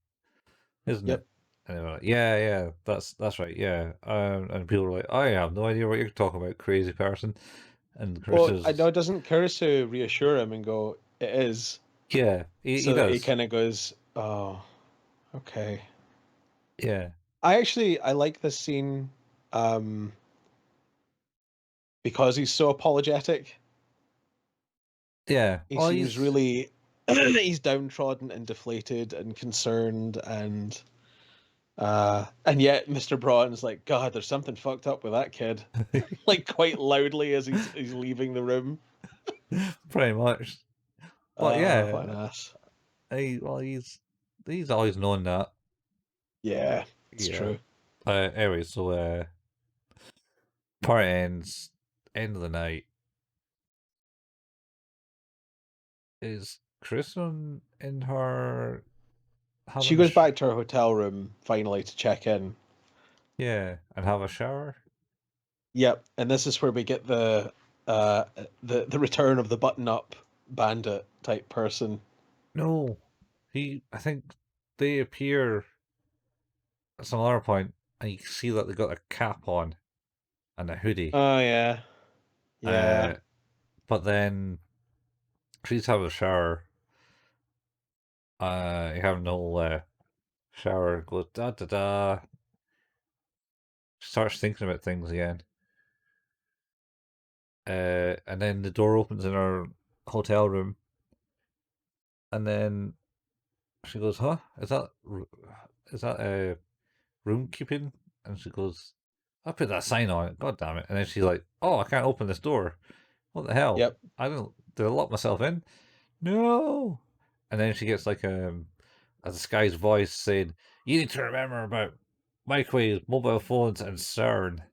isn't it?" Yep. And they were like, "Yeah, yeah, that's right, yeah." And people were like, "I have no idea what you're talking about, crazy person." And Chris Well, I is, know, doesn't Kurisu reassure him and go, "It is," yeah, he so that he does, kind of goes, "Oh, okay." yeah, I like this scene, um, because he's so apologetic. yeah. He Well, seems he's really he's downtrodden and deflated and concerned and yet Mr. Braun's like, God, there's something fucked up with that kid. Like quite loudly as he's leaving the room. pretty much, but What yeah, an ass. he's always known that, Yeah, it's yeah. true. Anyway, so part ends, end of the night. Is Kristen in her She having goes back to her hotel room finally to check in. yeah, and have a shower? Yep, and this is where we get uh the return of the button up bandit type person. No, I think they appear at some other point, and you can see that they got a cap on and a hoodie. Oh yeah. Yeah. Uh, but then she's having a shower. You have no shower. Goes da da da. Starts thinking about things again. And then the door opens in her hotel room, and then she goes, "Huh? Is that room keeping?" And she goes, "I put that sign on it. God damn it!" And then she's like, "Oh, I can't open this door. What the hell? Yep. I don't. Did I lock myself in? No." And then she gets like a disguised voice saying, "You need to remember about microwaves, mobile phones, and CERN.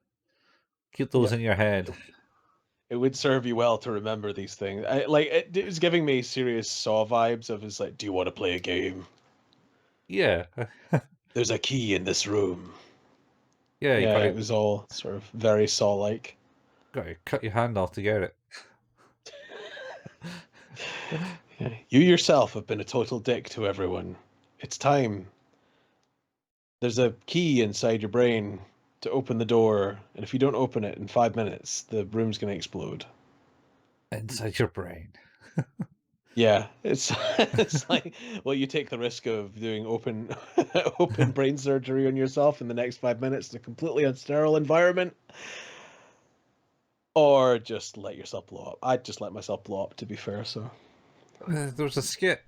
Keep those Yep. in your head." It would serve you well to remember these things. It was giving me serious Saw vibes of his like, do you want to play a game? Yeah, There's a key in this room. yeah. You Yeah, got it was all sort of very Saw-like. to cut your hand off to get it. Yeah. You yourself have been a total dick to everyone. It's time. There's a key inside your brain to open the door, and if you don't open it in 5 minutes, the room's gonna explode. Inside your brain. Yeah, it's it's like, well, you take the risk of doing open brain surgery on yourself in the next 5 minutes in a completely unsterile environment, or just let yourself blow up. I'd just let myself blow up, to be fair. So There was a skit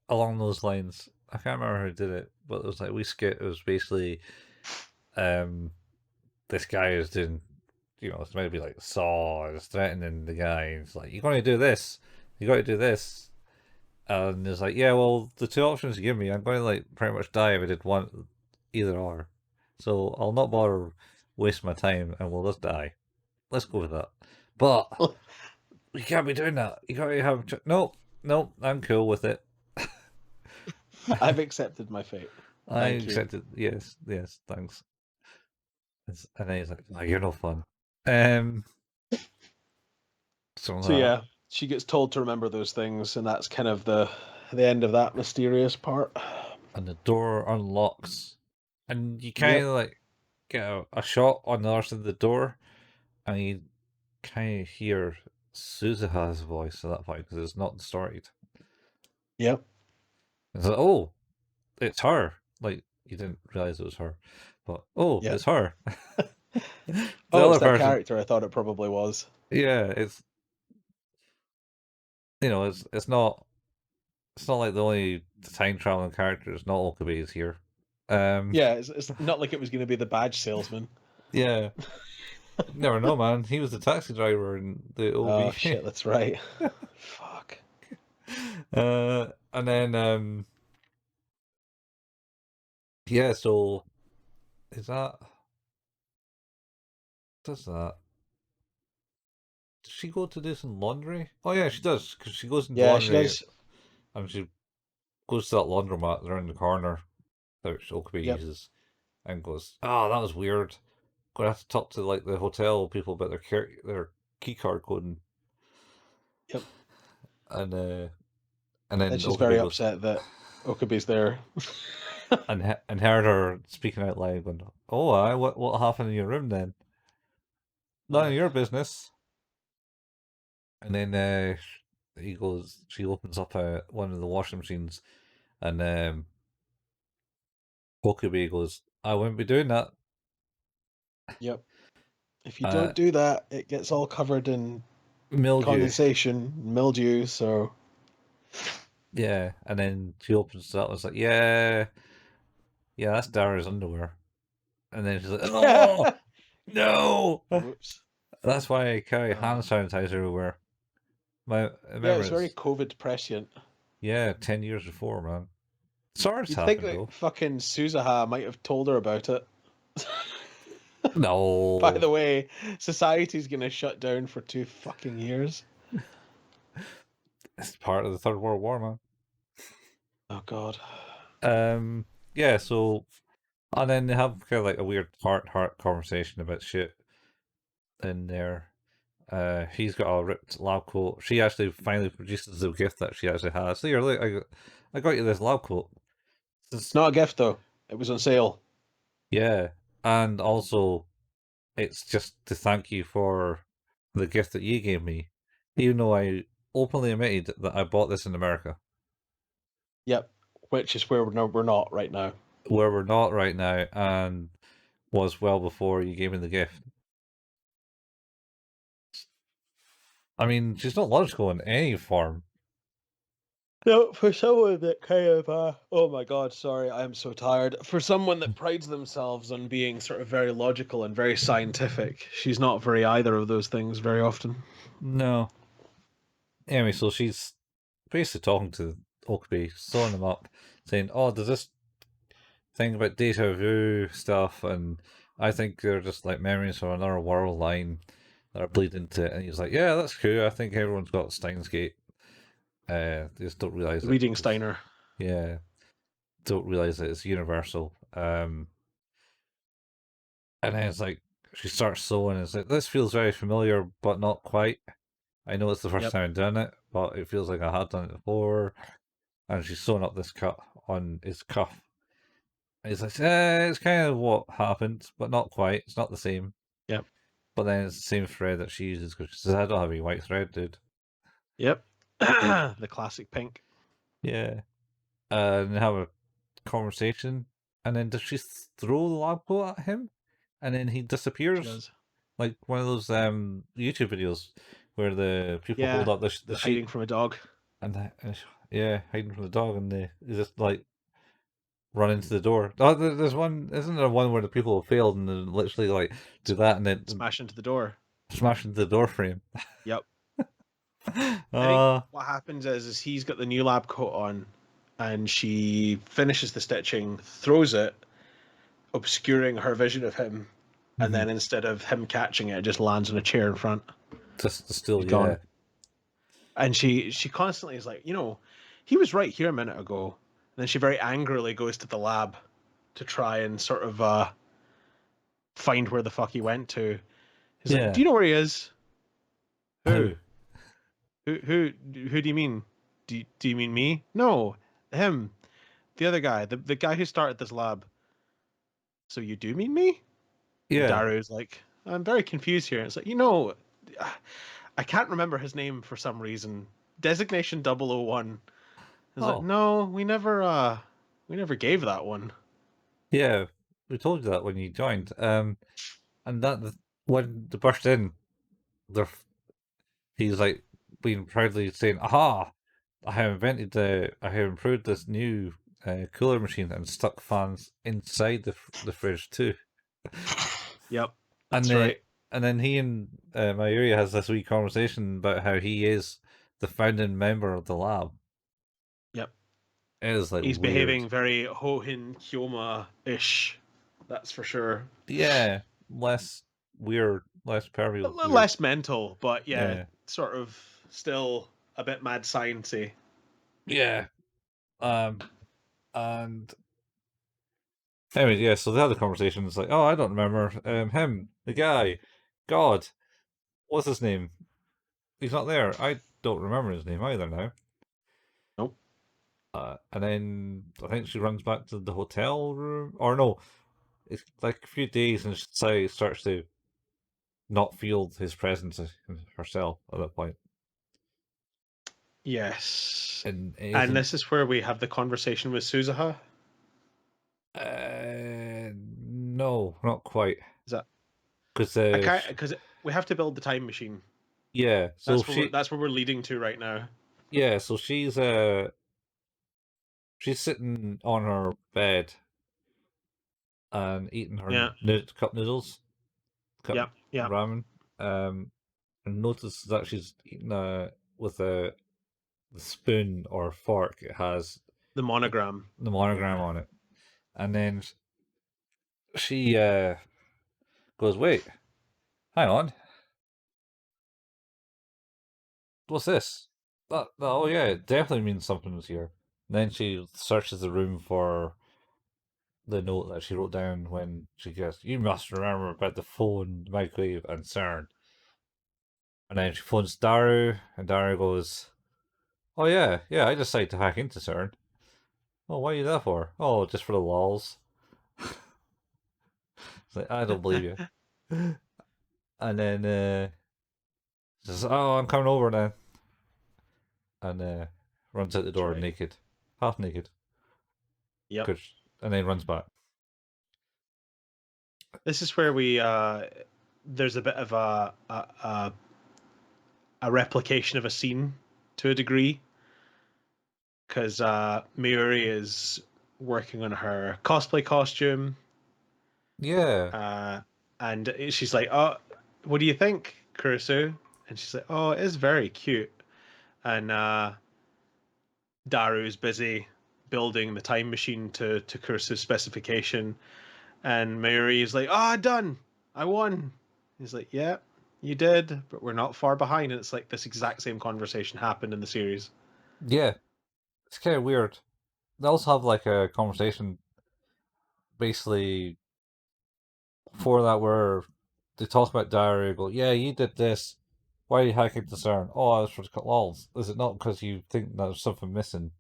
along those lines. I can't remember who did it, but it was like we skit. It was basically um this guy is doing, it's maybe like Saw is threatening the guy. It's like, "You're going to do this." you got to do this. And it's like, yeah, well, the two options you give me, I'm going to like pretty much die if I did one, either or. So I'll not bother waste my time, and we'll just die. Let's go with that. But you can't be doing that. You got to have no, no. I'm cool with it. I've accepted my fate. I Thank you. accepted. Yes, yes, thanks. And then he's like, oh, "You're no fun." Um, something So like that. yeah, she gets told to remember those things, and that's kind of the end of that mysterious part. And the door unlocks, and you kind Yep. of like get a shot on the other side of the door, and you kind of hear Suzuha's voice at that point because it's not distorted. Yep. It's like, oh, it's her. Like you didn't realize it was her, but oh, Yep. it's her. The Oh, it's other that person, character. I thought it probably was. yeah, it's it's not like the only time traveling character is not Okabe is here. Yeah, it's not like it was going to be the badge salesman. Yeah, never know, man. He was the taxi driver in the Oh OV. shit, that's right. Fuck. And then yeah, so is that does that? Does she go to do some laundry? Oh yeah, she does because she goes into Yeah, she laundry does. and she goes to that laundromat around the corner, which Okabe Yep. uses, and goes, "Oh, that was weird. Gonna have to talk to like the hotel people about their key card coding." Yep. And And then she's very Okabe goes upset that Okabe's there. and heard her speaking out loud, going, "Oh, what happened in your room then? None of your business." And then he goes, she opens up one of the washing machines, and Okabe goes, "I wouldn't be doing that." Yep. If you Uh, don't do that, it gets all covered in mildew. condensation, mildew. So Yeah, and then she opens it up and it's like, yeah, yeah, that's Dara's underwear. And then she's like, oh, no! whoops. That's why I carry Uh, hand sanitizer everywhere. I yeah, remember it's very it's, COVID prescient. yeah, 10 years before, man. SARS You'd think happened, that though. fucking Suzuha might have told her about it. By No, the way, society's gonna shut down for 2 fucking years. it's part of the Third World War, man. Oh god. Yeah, so, and then they have kind of like a weird heart conversation about shit in there. He's got a ripped lab coat. She actually finally produces the gift that she actually has. So you're like, I got you this lab coat. It's not a gift though. It was on sale. Yeah, and also it's just to thank you for the gift that you gave me, even though I openly admitted that I bought this in America, Yep. Which is where we're not right now. where we're not right now, and was well before you gave me the gift. I mean, she's not logical in any form. No, for someone that kind of oh my god, sorry, I am so tired. For someone that prides themselves on being sort of very logical and very scientific, she's not very either of those things very often. No. Anyway, so she's basically talking to Okabe, sewing him up, saying, "Oh, does this thing about deja vu stuff, and I think they're just like memories from another world line that are bleeding into it." And he's like, "Yeah, that's cool. I think everyone's got Steins Gate. They just don't realize The it. reading Steiner. Yeah, don't realize that it's universal." And then it's like she starts sewing. And it's like this feels very familiar, but not quite. I know it's the first Yep. time I've done it, but it feels like I had done it before. And she's sewing up this cut on his cuff. And he's like, it's kind of what happened, but not quite. It's not the same. Yep. But then it's the same thread that she uses because she says, I don't have any white thread, dude. Yep. The classic pink. Yeah. And they have a conversation. And then does she throw the lab coat at him? And then he She disappears? does. Like one of those YouTube videos where the people hold Yeah. up the Hiding sheet from a dog. and, yeah, hiding from the dog and they just like run into the door. Oh, there's one, isn't there one where the people have failed and then literally like do that and then Smash into the door. smash into the door frame? Yep. I think Uh, what happens is he's got the new lab coat on, and she finishes the stitching, throws it, obscuring her vision of him, and then instead of him catching it, it just lands on a chair in front. Just still, He's yeah. gone. And she constantly is like, he was right here a minute ago. And then she very angrily goes to the lab to try and sort of find where the fuck he went to. He's like, Yeah. do you know where he is? Who? Who? Who do you mean? Do you mean me? No, him. The other guy. The guy who started this lab. So you do mean me? And Yeah. Daru's like, I'm very confused here. And it's like, I can't remember his name for some reason. Designation 001. It's like, Oh, no, we never gave that one. yeah. We told you that when you joined. And that when they burst in, they're he's like being proudly saying, "Aha! I have improved this new cooler machine and stuck fans inside the fridge too." Yep, And that's right. then he and Mayuri has this wee conversation about how he is the founding member of the lab. Yep. It is like He's weird. behaving very Hohin Kyoma-ish. That's for sure. Yeah, less weird, less pervy weird. Less mental, but yeah, Yeah, sort of still a bit mad sciencey. yeah. Um, and anyway, yeah. So they had the conversation. It's like, oh, I don't remember him, the guy, God, what's his name? He's not there. I don't remember his name either now. Nope. And then I think she runs back to the hotel room, or no, it's like a few days, and she starts to not feel his presence herself at that point. Yes. And it And isn't. this is where we have the conversation with Suzuha. No, not quite. Is that Because I can't because we have to build the time machine. yeah, so she That's where we're leading to right now. yeah, so she's sitting on her bed and eating her Yeah. cup noodles, cup Yep. Yep. ramen. And notices that she's eating with the spoon or fork. It has The monogram. the monogram on it, and then she goes, "Wait, hang on, what's this? Oh yeah, it definitely means something's here." And then she searches the room for the note that she wrote down when she goes, "You must remember about the phone, microwave, and CERN." And then she phones Daru, and Daru goes, "Oh yeah, yeah, I decided to hack into CERN. Oh, what are you there for? Oh, just for the lols." It's like, I don't believe you. And then she says, "Oh, I'm coming over then," and runs out the That's door right. naked, half naked, Yep. 'cause- and then runs back. This is where we there's a bit of a replication of a scene to a degree because Miuri is working on her cosplay costume, Yeah, and she's like, "Oh, what do you think, Kurisu?" And she's like, "Oh, it is very cute." And Daru's busy building the time machine to Kurisu's specification, and Miuri is like, "Ah, done! I won." He's like, "Yeah, you did, but we're not far behind." And it's like this exact same conversation happened in the series. yeah. It's kind of weird. They also have like a conversation, basically for that where they talk about Diary. Go, yeah, you did this. Why are you hacking the CERN? Oh, I was for the lols. Is it not because you think there's something missing?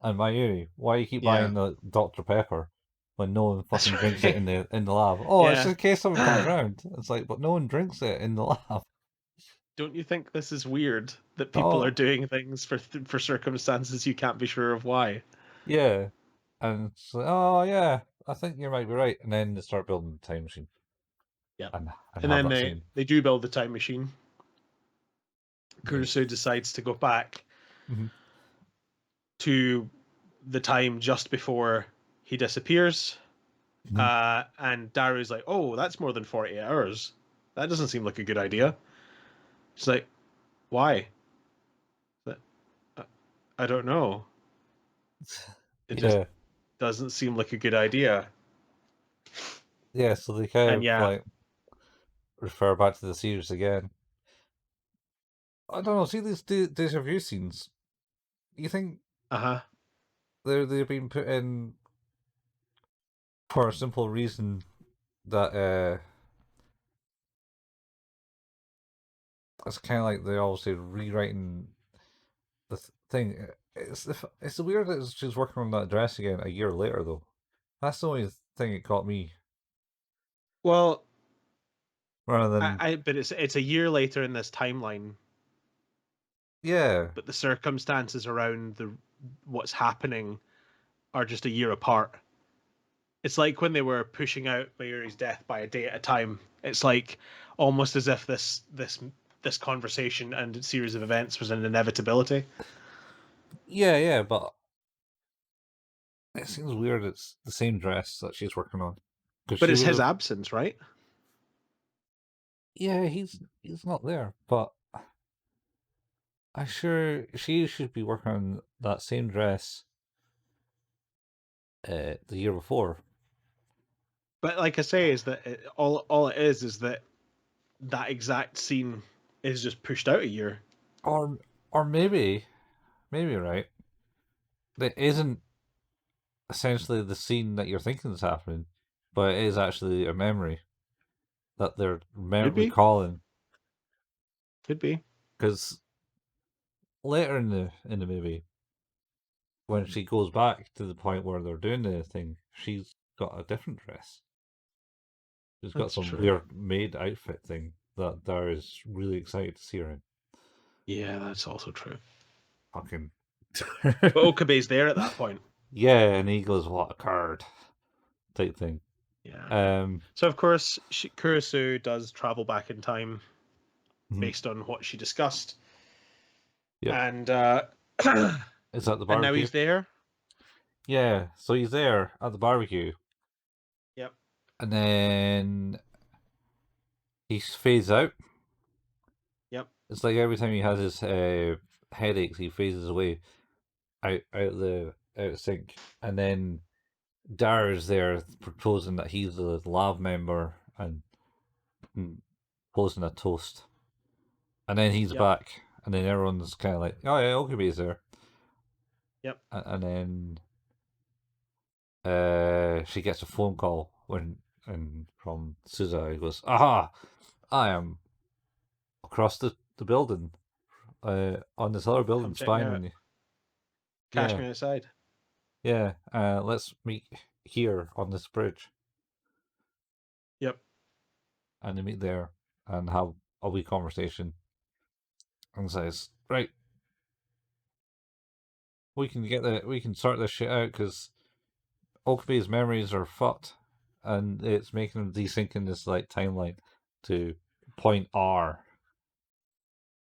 And Mayuri, why you keep Yeah, buying the Dr Pepper when no one that's fucking drinks it right. in the lab? Oh, it's Yeah. in case someone comes around. It's like, but no one drinks it in the lab. Don't you think this is weird that people are Oh, doing things for circumstances you can't be sure of why? yeah. And it's like, oh yeah, I think you might be right. And then they start building the time machine Yep. and And have then that scene. they do build the time machine. Yeah. Kurusu decides to go back Hmm. to the time just before he disappears. Hmm. And Daru's like, "Oh, that's more than 48 hours. That doesn't seem like a good idea." She's like, "Why?" But, I don't know. It just Yeah, doesn't seem like a good idea. yeah. So they kind And of yeah, like refer back to the series again. I don't know. See these deja vu scenes. You think uh-huh. they've been put in for a simple reason that it's kind of like they're obviously rewriting the thing. It's weird that she's working on that dress again a year later though. That's the only thing that caught me. Well, Rather than I but it's a year later in this timeline, yeah, but the circumstances around the what's happening are just a year apart. It's like when they were pushing out Mayuri's death by a day at a time. It's like almost as if this conversation and series of events was an inevitability. yeah, but it seems weird. It's the same dress that she's working on because But she it's would his have. absence, right? Yeah, he's not there, but I'm sure she should be working on that same dress the year before. But like I say, is that all it is that that exact scene is just pushed out a year. Or maybe right. It isn't essentially the scene that you're thinking is happening, but it is actually a memory that they're Could be, recalling. could be. Because later in the movie, when she goes back to the point where they're doing the thing, she's got a different dress. She's got That's some true. weird maid outfit thing that Dara is really excited to see her in. Yeah, that's also true. Fucking. But Okabe's there at that point. Yeah, and he goes, "What occurred?" type thing. Yeah. Um, So of course, Kurisu does travel back in time mhm, based on what she discussed, yep. and Is that the and now barbecue? he's there. Yeah, so he's there at the barbecue, Yep. and then he fades out. Yep. It's like every time he has his headaches, he phases away out of sync, and then Dara's there proposing that he's a lab member and mm, posing a toast, and then he's Yep. back, and then everyone's kind of like, "Oh yeah, Okabe's there," Yep. and then she gets a phone call and from Suza. He goes, "Aha, I am across the building, on this other building Come check me spying out. on you. Cash Yeah, me outside. yeah. Let's meet here on this bridge." Yep. And they meet there and have a wee conversation and says, "Right, we can sort this shit out because Okabe's memories are fucked, and it's making him desync in this like timeline to point R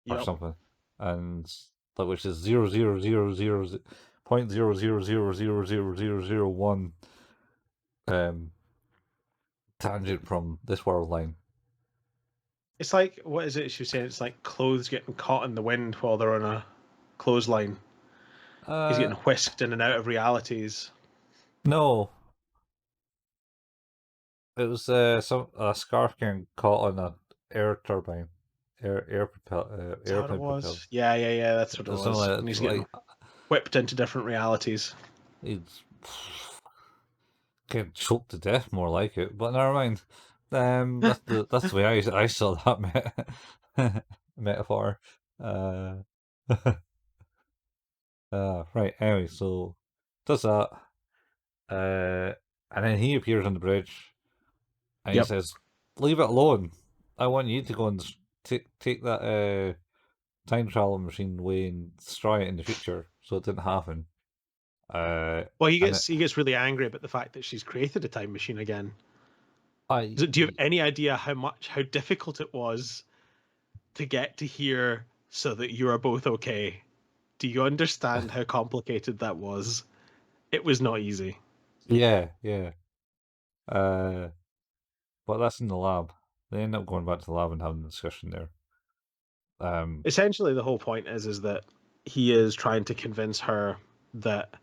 or Yep. something, and like which is 0.0000000001 tangent from this world line. It's like, what is it she was saying? It's like clothes getting caught in the wind while they're on a clothesline. He's Uh, getting whisked in and out of realities. no, it was some a scarf getting caught on a air turbine, Is that what it airplane propelled. was? Yeah, yeah, yeah. That's what it There's something was. like And that, he's getting whipped into different realities. he's getting choked to death, more like it. But never mind. That's the way I saw that metaphor. Uh, right. Anyway, so does that, and then he appears on the bridge, and he Yep. says, "Leave it alone. I want you to go and take that time travel machine away and destroy it in the future, so it didn't happen." Well, And it, he gets really angry about the fact that she's created a time machine again. I Do you have any idea how difficult it was to get to here so that you are both okay? Do you understand how complicated that was? It was not easy. yeah, yeah. Uh, but that's in the lab. They end up going back to the lab and having a discussion there. Um, Essentially, the whole point is that he is trying to convince her that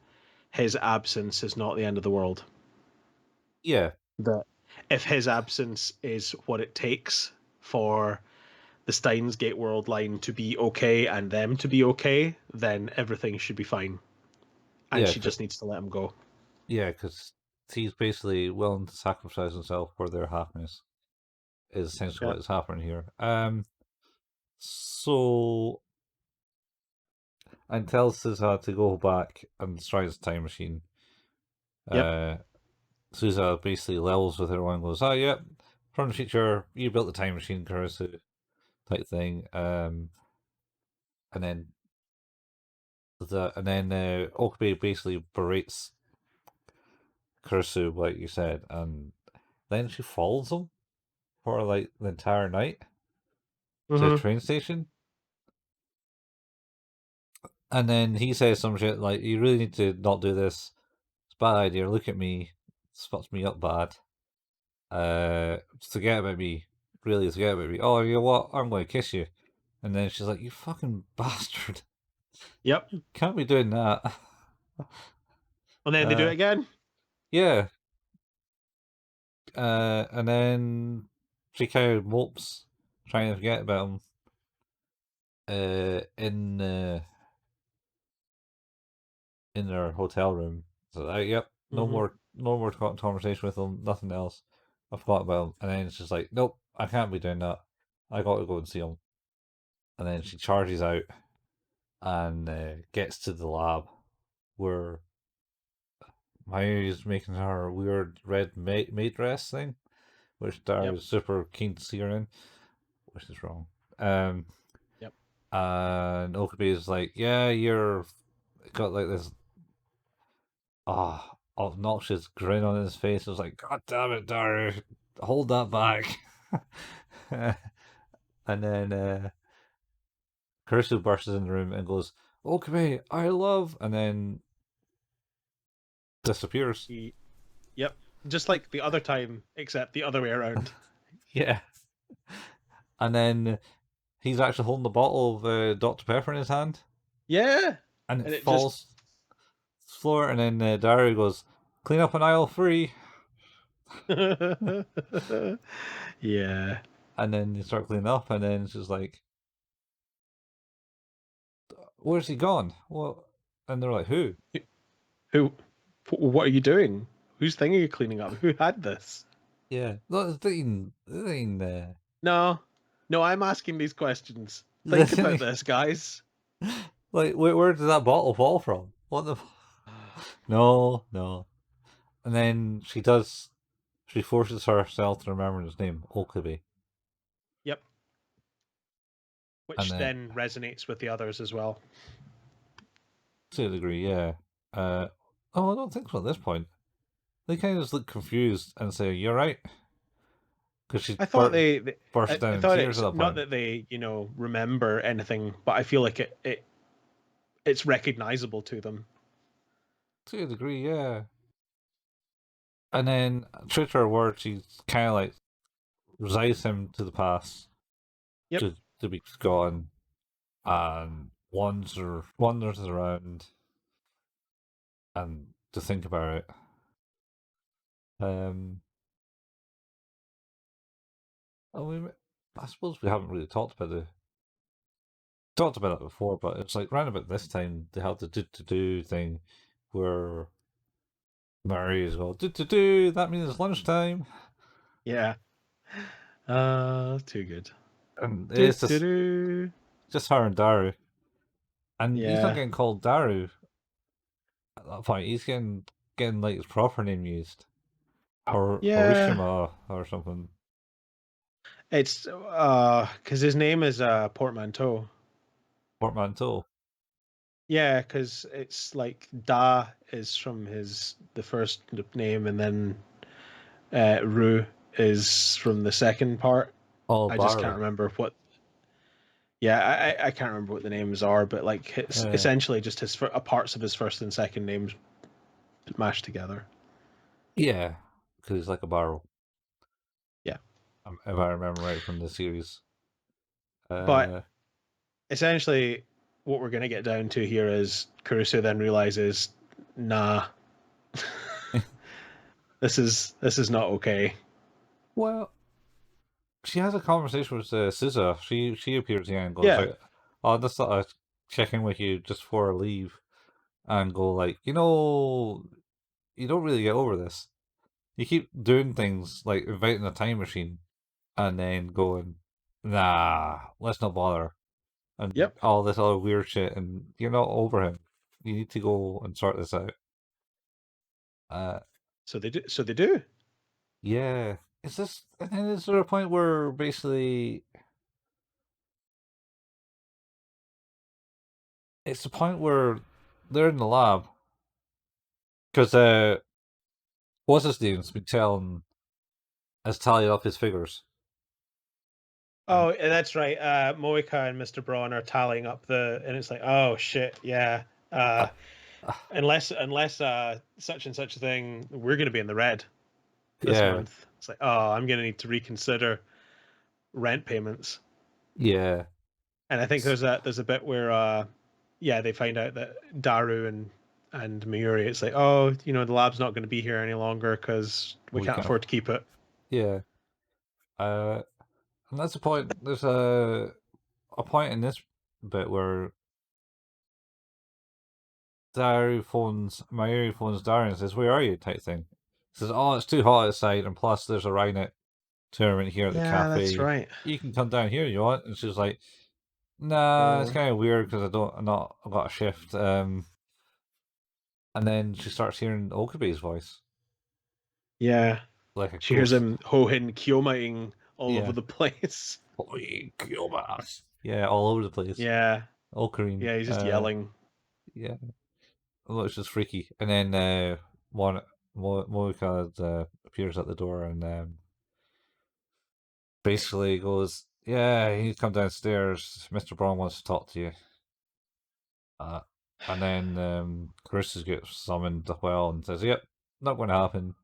his absence is not the end of the world. Yeah, That if his absence is what it takes for the Steins Gate World line to be okay and them to be okay, then everything should be fine. And yeah, she just needs to let him go. yeah, because he's basically willing to sacrifice himself for their happiness. Is essentially Yeah. what is happening here. So and tells Suza to go back and destroy his time machine. Yep. Suza basically levels with everyone and goes, "Oh, yep, from the future, you built the time machine, Kurisu," type thing. And then Okabe basically berates Kurisu, like you said, and then she follows him for like the entire night to a Mm-hmm. train station. And then he says some shit like, "You really need to not do this. It's a bad idea. Look at me. This fucks me up bad. Forget about me. Really, forget about me. Oh, you know what? I'm going to kiss you." And then she's like, "You fucking bastard. Yep. Can't be doing that." And then they do it Uh, again. yeah. And then she kind of mopes, trying to forget about him. In their hotel room. So, yep, Mm-hmm. no more conversation with him. Nothing else. I forgot about him. And then it's just like, nope, I can't be doing that. I got to go and see him. And then she charges out and gets to the lab where Mayu's making her weird red maid dress thing, which Yep. Dara's super keen to see her in, which is wrong. Um, Yep. and Okabe is like, yeah, you're got like this obnoxious grin on his face. I was like, God damn it, Daru, hold that back. And then Kurisu bursts in the room and goes, Okabe, I love, and then disappears. Yep. Just like the other time, except the other way around. Yeah. And then he's actually holding the bottle of Dr. Pepper in his hand, Yeah. and it And it just falls to the floor, and then Daru goes, clean up an aisle 3. yeah. And then you start cleaning up, and then it's just like, where's he gone? What? And they're like, who? Who? What are you doing? Whose thing are you cleaning up? Who had this? Yeah, no, they No, no, I'm asking these questions. Think about didn't, this, guys. like, where did that bottle fall from? What the? No, no. And then she forces herself to remember his name, Okabe. Yep. And Which then, then resonates with the others as well. to a degree, yeah. Oh, I don't think so at this point. They kind of just look confused and say, you're right. Because she I thought they burst down I in thought tears it's at that not point. that they, remember anything, but I feel like it's recognizable to them. To a degree, yeah. And then, true to her word, she's kind of like resigns him to the past Yep. to be gone and wanders around and to think about it. Um, I mean, I suppose we haven't really talked about it before, but it's like round about this time they have the do thing where Mary is going do. That means it's lunchtime, Yeah. Too good. and Do, it's do, do. just her and Daru, and he's not Yeah. getting called Daru at that point. He's getting like his proper name used, or Yeah. Horishima or something. It's because his name is portmanteau. Portmanteau. Yeah, because it's like Da is from the first name, and then Ru is from the second part. Oh, I just Baru. can't remember what. Yeah, I can't remember what the names are, but like it's Uh, essentially just parts of his first and second names mashed together. yeah, because he's like a barrel, Yeah, if I remember right from the series. but Uh, essentially, what we're gonna get down to here is Kurisu then realizes, nah, this is not okay. Well, she has a conversation with SZA. She appears here and goes Yeah. like, "Oh, I just thought I'd check in with you just before I leave," and go like, "You know, you don't really get over this. You keep doing things like inviting a time machine and then going, nah, let's not bother, and Yep. all this other weird shit, and you're not over him. You need to go and sort this out." Uh, So they do. So they do. yeah. And then is there a point where basically it's the point where they're in the lab because what's his name's been telling has tallied up his figures. And Oh, that's right. Moika and Mr. Braun are tallying up and it's like, oh shit, yeah. uh, Unless such and such a thing, we're going to be in the red this yeah, month. It's like, oh, I'm going to need to reconsider rent payments. yeah, And I think there's a bit where yeah, they find out that Daru and Mayuri, it's like, oh, the lab's not going to be here any longer because we we can't can't. afford to keep it. Yeah, and that's the point. There's a point in this bit where Mayuri phones Daru and says, "Where are you?" type thing. He says, "Oh, it's too hot outside, and plus there's a Rhinet tournament here at the Yeah, that's cafe. right. You can come down here if you want." And she's like, "Nah, it's Oh, kind of weird because I've got a shift." And then she starts hearing Okabe's voice, yeah. like a She hears ghost. him hohin kyomaing all over Yeah. the place. Holy Kyomas. Yeah, all over the place. Yeah, Ocarine. yeah, he's just yelling. Yeah. Well, it's just freaky. And then one Moika appears at the door and basically goes, "Yeah, you come downstairs. Mr. Braun wants to talk to you." Uh, and then Kurisu gets summoned as well and says, "Yep, not going to happen.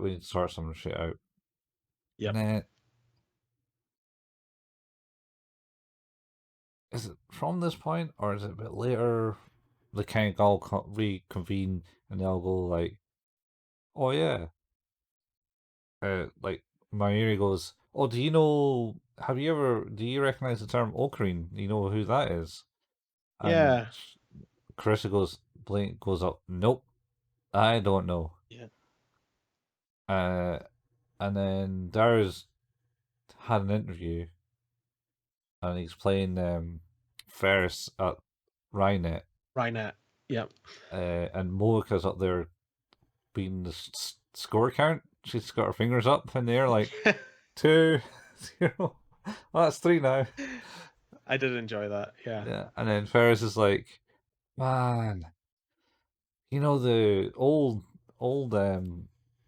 We need to sort some shit out." And Yep. then is it from this point or is it a bit later? They kind of all reconvene and they'll go like, "Oh yeah," like Mayuri goes, "Oh, do you know? Do you recognize the term Ocarine? Do you know who that is?" And Yeah. Carissa goes up, "Nope, I don't know." Yeah. Uh, and then Dara's had an interview and he's playing Ferris at Rynet, Rhinat. Yep. and Moika's up there beating the score count. She's got her fingers up in the air like 2-0. Well, that's three now. I did enjoy that. Yeah. Yeah, and then Ferris is like, "Man, you know the old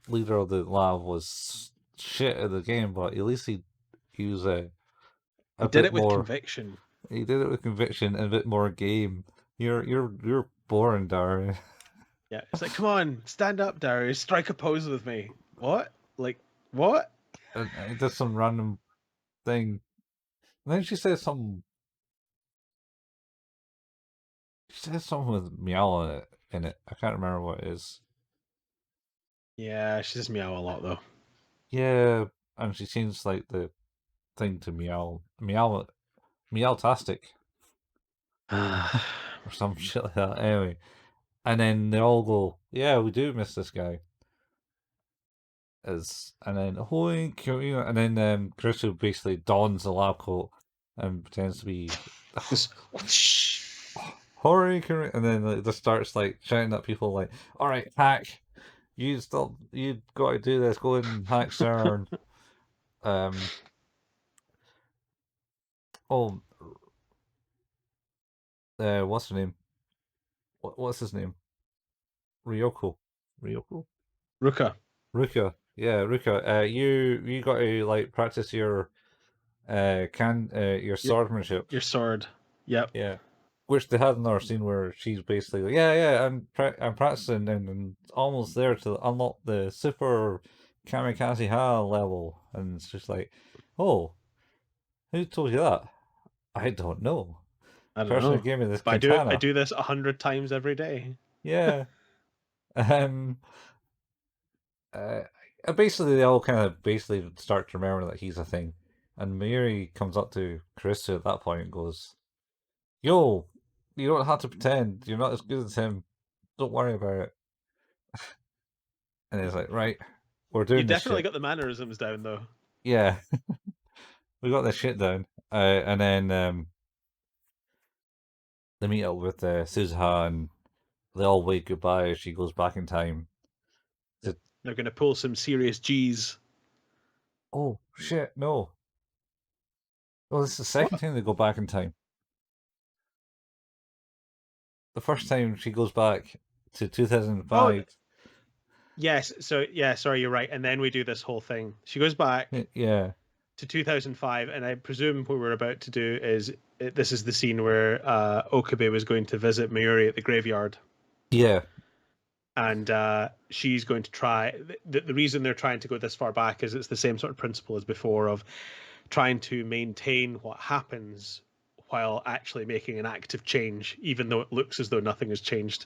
leader of the lab was shit at the game, but at least he was He a did bit it with more. conviction. He did it with conviction and a bit more game. You're boring, Darren." Yeah. It's like, come on, stand up, Darius. Strike a pose with me. What? Like, what? And he does some random thing. And then she says something. She says something with meow in it. I can't remember what it is. Yeah, she says meow a lot though. Yeah, and she changed like the thing to meow-tastic or some shit like that. Anyway, and then they all go, "Yeah, we do miss this guy." And then hoink, and then Kurisu basically dons the lab coat and pretends to be Just whoosh. Hori, and then like, just starts like shouting at people like, "All right, hack, you got to do this. Go and hack CERN." Um, oh, what's her name? What's his name? Ryoko. Ryoko. Ruka. Ruka. Yeah, Ruka. You got to like practice your your Your, swordsmanship. your sword. Yep. Yeah. Which they had another scene where she's basically like, yeah, I'm practicing and almost there to unlock the super kamikaze ha level, and it's just like, oh, who told you that? I don't know. I don't person who know. gave me this But I katana. do this 100 times every day. Yeah. Um. Uh, Basically, they all kind of basically start to remember that he's a thing, and Mary comes up to Kurisu at that point and goes, "Yo, you don't have to pretend. You're not as good as him. Don't worry about it." And he's like, "Right, we're You doing this definitely shit. got the mannerisms down though. Yeah, we got this shit down." And then they meet up with Suzuha, and they all wave goodbye as she goes back in time. Yep. To They're going to pull some serious G's. oh shit, no! Well, this is the second What? time they go back in time. The first time she goes back to Oh, 2005. yes. So, yeah, sorry, you're right. And then we do this whole thing. She goes back Yeah, to 2005, and I presume what we're about to do is this is the scene where Okabe was going to visit Mayuri at the graveyard. yeah, And she's going to try. The reason they're trying to go this far back is it's the same sort of principle as before of trying to maintain what happens while actually making an active change, even though it looks as though nothing has changed.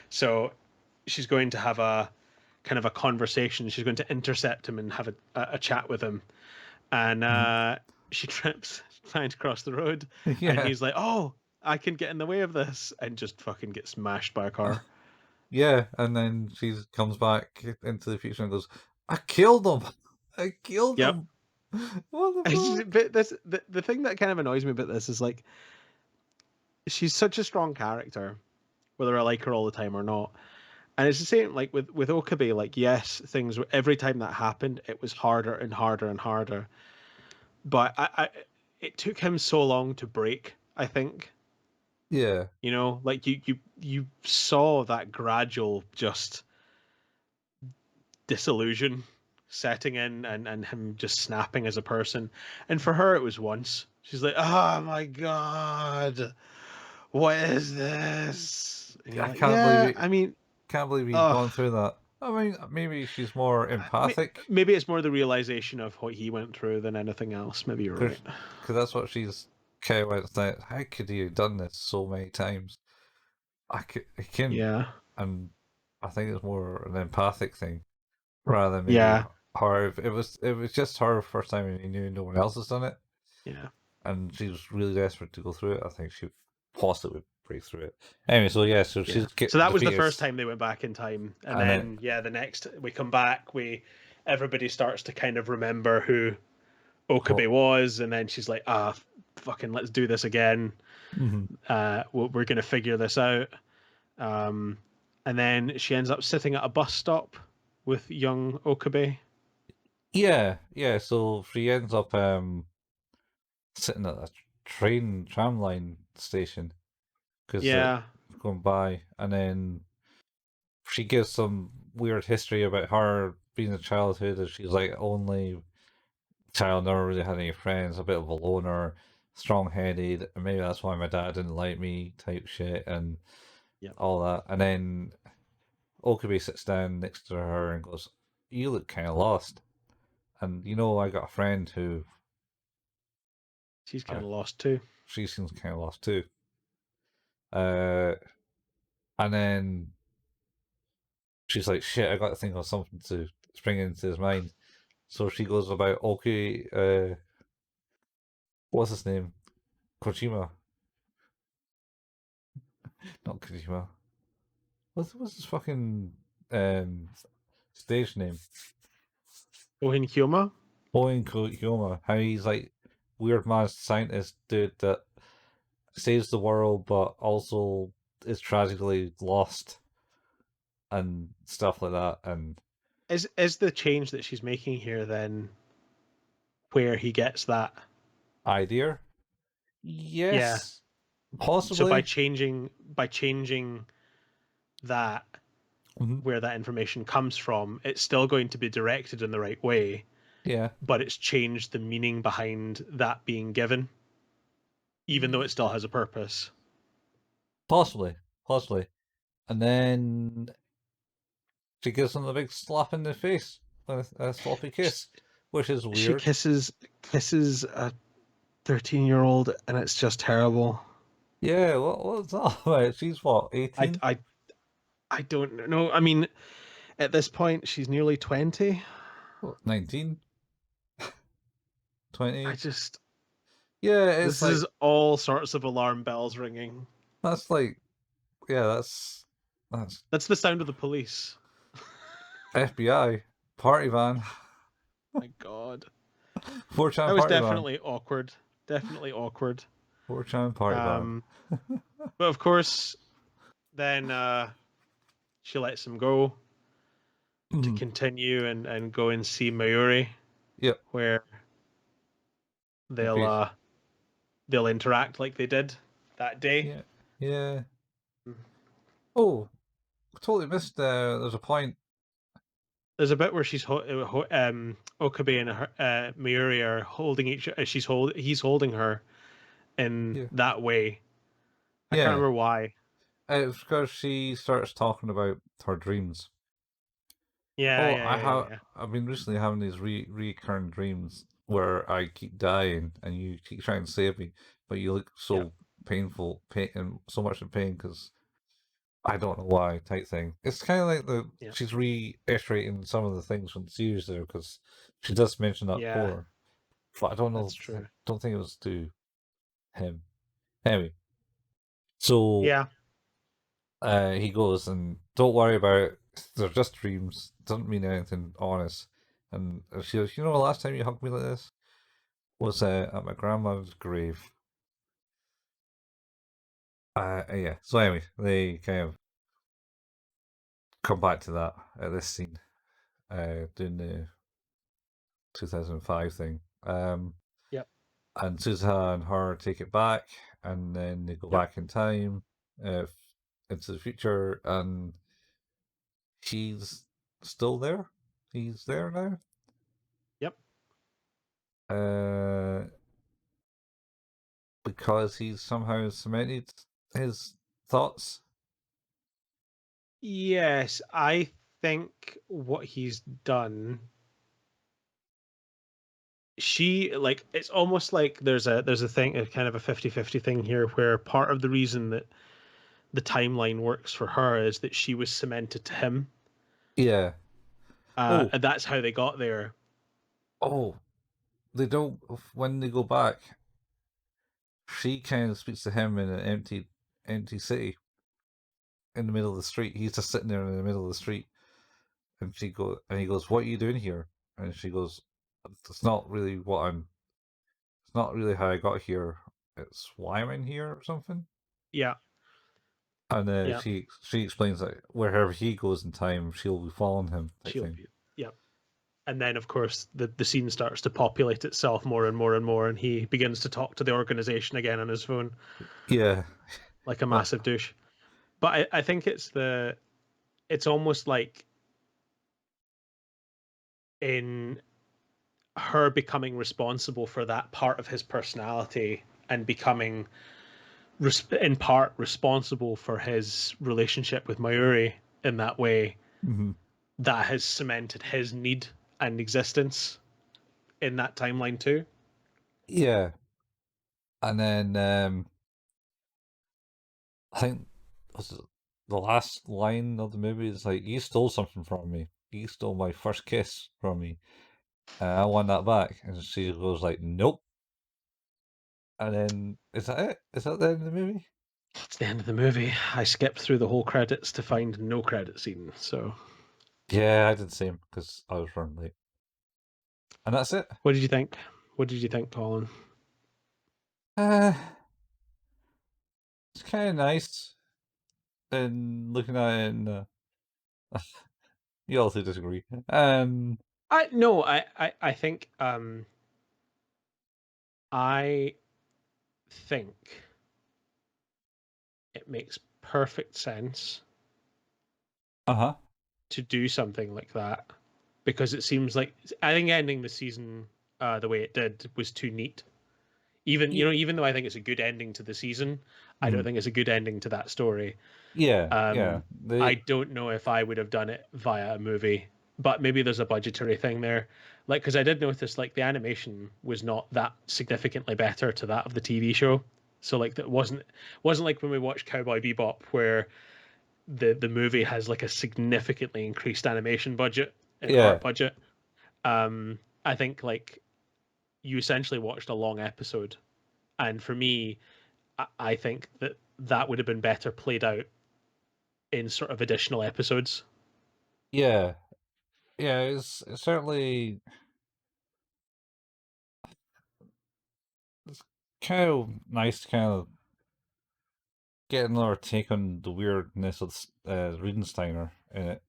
So she's going to have a kind of a conversation. She's going to intercept him and have a chat with him. And mhm. she trips trying to cross the road, and Yeah, he's like, "Oh, I can get in the way of this," and just fucking get smashed by a car. yeah. And then she comes back into the future and goes, "I killed him! I killed Yep. him! What the fuck?" But the thing that kind of annoys me about this is like she's such a strong character, whether I like her all the time or not. And it's the same like with Okabe. Like yes, things every time that happened, it was harder and harder and harder. But it took him so long to break. I think Yeah, like you saw that gradual just disillusion setting in and him just snapping as a person. And for her, it was once. She's like, "Oh my god, what is this?" And you're I like, can't believe "Yeah, it. I mean, Can't believe he's oh, gone through that. I mean, maybe she's more empathic maybe it's more the realization of what he went through than anything else. Maybe you're because right." that's what she's kind of went like. How could he have done this so many times? I can, Yeah, and I think it's more an empathic thing rather than maybe yeah, her. It was just her first time and he knew no one else has done it, yeah, and she was really desperate to go through it. I think she possibly would break through it. Anyway, so yeah, so yeah. she's get So that was the defeated, first time they went back in time, and and then then yeah, the next we come back, everybody starts to kind of remember who what? Okabe was, and then she's like, "Ah, fucking, let's do this again. Mhm. We're gonna figure this out." Um, and then she ends up sitting at a bus stop with young Okabe. Yeah, yeah. So she ends up sitting at a tram line station because Yeah, going by, and then she gives some weird history about her being a childhood, and she's like only child, never really had any friends, a bit of a loner, strong headed, and maybe that's why my dad didn't like me, type shit, and yep. all that. And then Okabe sits down next to her and goes, "You look kind of lost." And I got a friend who She's uh, kind of lost too. she seems kind of lost too. Uh, and then she's like, "Shit, I got to think of something to spring into his mind." So she goes about, "Okay, what's his name? Kojima, not Kojima. What's his fucking um stage name? Ohin Hyoma. Owen Kojima. How he's like weird mad scientist dude that saves the world, but also is tragically lost and stuff like that. And Is the change that she's making here then where he gets that? idea, Yeah. yes, So possibly. by changing that Mhm. where that information comes from, it's still going to be directed in the right way, Yeah, but it's changed the meaning behind that being given, even though it still has a purpose. possibly, possibly. And then she gives him a big slap in the face with a sloppy kiss, which is She weird. kisses a 13-year-old, and it's just terrible. Yeah, what's that about? She's what, I, 18? I, I don't know. I mean, at this point, she's nearly 20. What, 19? I 20? just, Yeah, it's this like, is all sorts of alarm bells ringing. that's like, yeah, that's That's the sound of the police. FBI party van. My God. 4chan That was party van. definitely awkward. Definitely awkward. 4chan party van. Um, but of course, then she lets him go to Mhm. continue and go and see Mayuri, Yep. where The they'll base. uh they'll interact like they did that day. Yeah. Yeah. Oh, I totally missed. There's a point. There's a bit where Okabe and Mayuri are holding he's holding her in Yeah. that way. I can't Yeah. remember why. It's because she starts talking about her dreams. Yeah, Oh, yeah, yeah, yeah, yeah. I've been recently having these recurring dreams where I keep dying and you keep trying to save me, but you look Yep, so pain and so much in pain because I don't know why type thing. It's kind of like yep, she's reiterating some of the things from the series there because she does mention that yeah. before, but I don't That's know. I true. don't think it was to him. Anyway, so Yeah, he goes and don't worry about it. They're just dreams. Doesn't mean anything, honest. And she goes, you know, the last time you hugged me like this was at my grandmother's grave. Yeah. So anyway, they kind of come back to that at this scene, doing the 2005 thing. yep, And Suzuha and her take it back, and then they go yep, back in time, into the future, and he's still there. He's there now. yep. Uh, because he's somehow cemented his thoughts. Yes, I think what he's done, she like it's almost like there's a thing, a kind of a 50-50 thing here where part of the reason that the timeline works for her is that she was cemented to him. Yeah. Oh, And that's how they got there. oh, they don't. When they go back, she kind of speaks to him in an empty city in the middle of the street. He's just sitting there in the middle of the street, and he goes, "What are you doing here?" And she goes, "It's not really what I'm. It's not really how I got here. It's why I'm in here or something." Yeah, And yeah. she explains that wherever he goes in time, she'll be following him. Type She'll thing. be, yeah. And then of course the scene starts to populate itself more and more and more, and he begins to talk to the organization again on his phone Yeah. like a That. massive douche. But I think it's almost like in her becoming responsible for that part of his personality and becoming in part responsible for his relationship with Mayuri in that way, Mm-hmm. that has cemented his need and existence in that timeline too. Yeah. And then I think was it the last line of the movie is like, "You stole something from me. You stole my first kiss from me, and I want that back." And she goes like, "Nope." And then is that it? Is that the end of the movie? It's the end of the movie. I skipped through the whole credits to find no credit scene. So, Yeah, I did the same because I was running late, and that's it. what did you think? What did you think, Colin? Uh, it's kind of nice, and looking at it, and you also disagree. I no, I think I think it makes perfect sense Uh huh. to do something like that because it seems like I think ending the season the way it did was too neat. Even even though I think it's a good ending to the season, I don't Mm, think it's a good ending to that story. yeah, yeah. Um, I They. don't know if I would have done it via a movie, but maybe there's a budgetary thing there. Like, because I did notice like the animation was not that significantly better to that of the TV show. So like that wasn't like when we watched Cowboy Bebop where the movie has like a significantly increased animation budget and Yeah, art budget. I think like you essentially watched a long episode, and for me, I think that that would have been better played out in sort of additional episodes. yeah, yeah. It's certainly it's kind of nice to kind of get another take on the weirdness of Riedensteiner in it,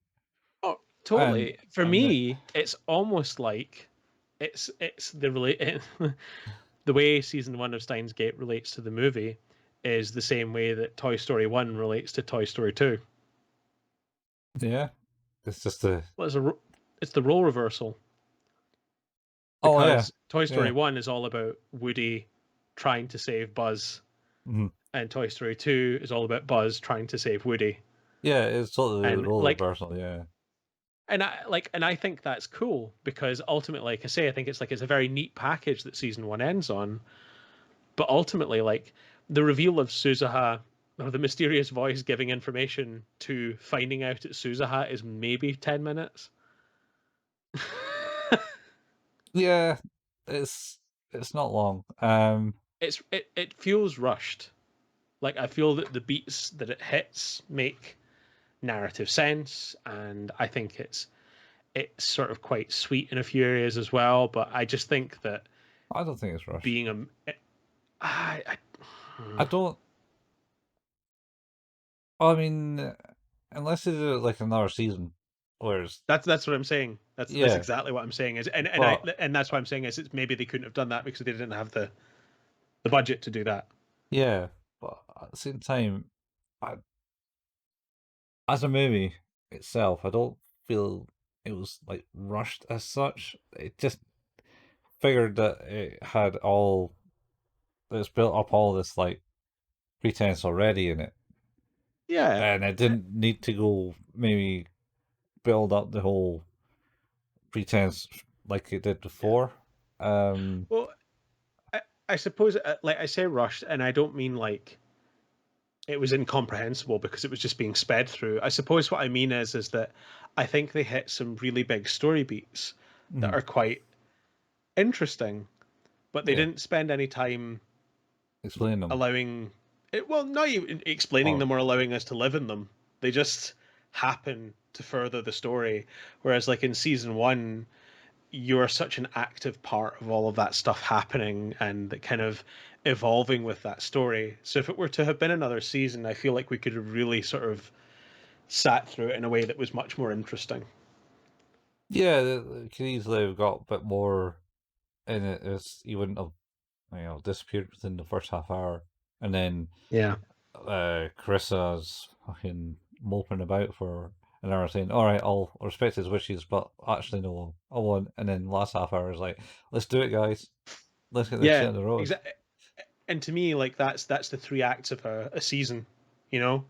Oh, and totally. For and me, it's almost like it's the relate the way season one of Steins Gate relates to the movie is the same way that Toy Story one relates to Toy Story two. yeah, it's just a Well, it's the role reversal oh yeah, because Toy yeah, Story one is all about Woody trying to save Buzz, mhm. and Toy Story two is all about Buzz trying to save Woody. Yeah. It's totally the And role like reversal. Yeah, and I think that's cool because ultimately, like I say, I think it's a very neat package that season one ends on. But ultimately, like the reveal of Suzuha or the mysterious voice giving information to finding out it's Suzuha is maybe 10 minutes. yeah. It's it's not long. It feels rushed. Like I feel that the beats that it hits make narrative sense, and I think it's sort of quite sweet in a few areas as well. But I just think that I don't think it's rushed. being a I, I don't. I mean, unless they did it like another season, whereas that's what I'm saying. That's yeah, exactly what I'm saying is but and that's why I'm saying is it's maybe they couldn't have done that because they didn't have the budget to do that. yeah, but at the same time, I, as a movie itself, I don't feel it was like rushed as such. It just figured that it had all it's built up all this like pretense already in it, Yeah. and it didn't need to go maybe build up the whole pretense like it did Yeah. before. Um, Well, I suppose like I say rushed, and I don't mean like it was incomprehensible because it was just being sped through. I suppose what I mean is that I think they hit some really big story beats that mhm, are quite interesting, but they yeah, didn't spend any time explain them allowing it. Well, not even explaining or them or allowing us to live in them. They just happen to further the story. Whereas, like in season one, you're such an active part of all of that stuff happening and that kind of evolving with that story. So if it were to have been another season, I feel like we could have really sort of sat through it in a way that was much more interesting. yeah, they could easily have got a bit more in it. As you wouldn't have disappeared within the first half hour, and then Yeah. Carissa's fucking moping about for an hour saying, all right, I'll respect his wishes, but actually, no, I won't. And then last half hour is like, let's do it, guys. Let's get this shit Yeah, on the road. exactly. And to me, like that's the three acts of a season, you know?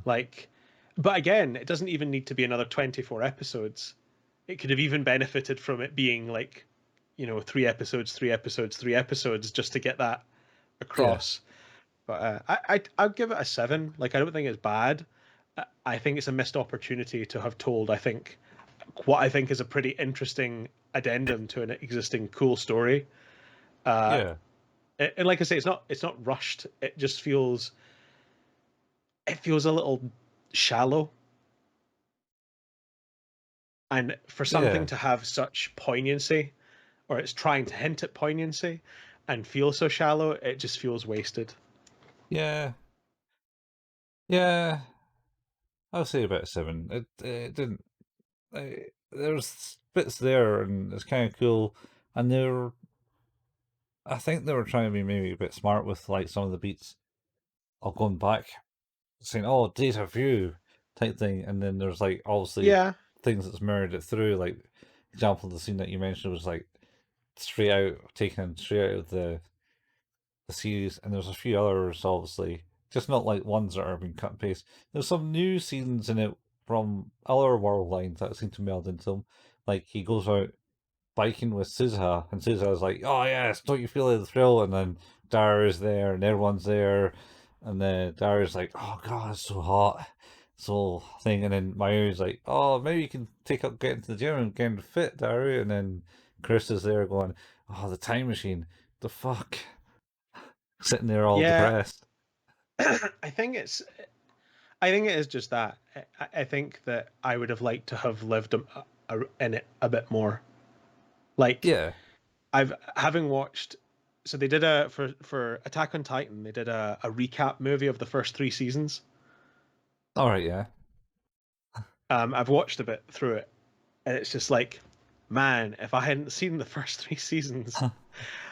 Like, but again, it doesn't even need to be another 24 episodes. It could have even benefited from it being like, three episodes, three episodes, three episodes, just to get that Yeah, across. But I'd give it a 7. Like, I don't think it's bad. I think it's a missed opportunity to have told. I think what I think is a pretty interesting addendum to an existing cool story. Uh, yeah, and like I say, it's not rushed. It feels a little shallow, and for something yeah, to have such poignancy, or it's trying to hint at poignancy, and feel so shallow, it just feels wasted. yeah, yeah. I'll say about a 7. It didn't. There's bits there, and it's kind of cool. And I think they were trying to be maybe a bit smart with like some of the beats of going back, saying, "Oh, data view" type thing, and then there's like obviously Yeah, things that's mirrored it through. Like example, the scene that you mentioned was like straight out taken straight out of the series, and there's a few others obviously, just not like ones that are being cut and paste. There's some new scenes in it from other world lines that seem to meld into them. Like he goes out biking with Suzuha, and Suzuha's like, "Oh yes, don't you feel the thrill?" And then Dara's there and everyone's there, and then Dara's like, "Oh God, it's so hot." So thing, and then Mayuri's like, "Oh, maybe you can get into the gym and get fit, Daru." And then Chris is there going, "Oh, the time machine, the fuck," sitting there all Yeah, depressed. I think I think it is just that. I think that I would have liked to have lived in it a bit more. Like Yeah. I've having watched, so they did a for Attack on Titan. They did a recap movie of the first three seasons. All right. Yeah. I've watched a bit through it, and it's just like, man, if I hadn't seen the first three seasons,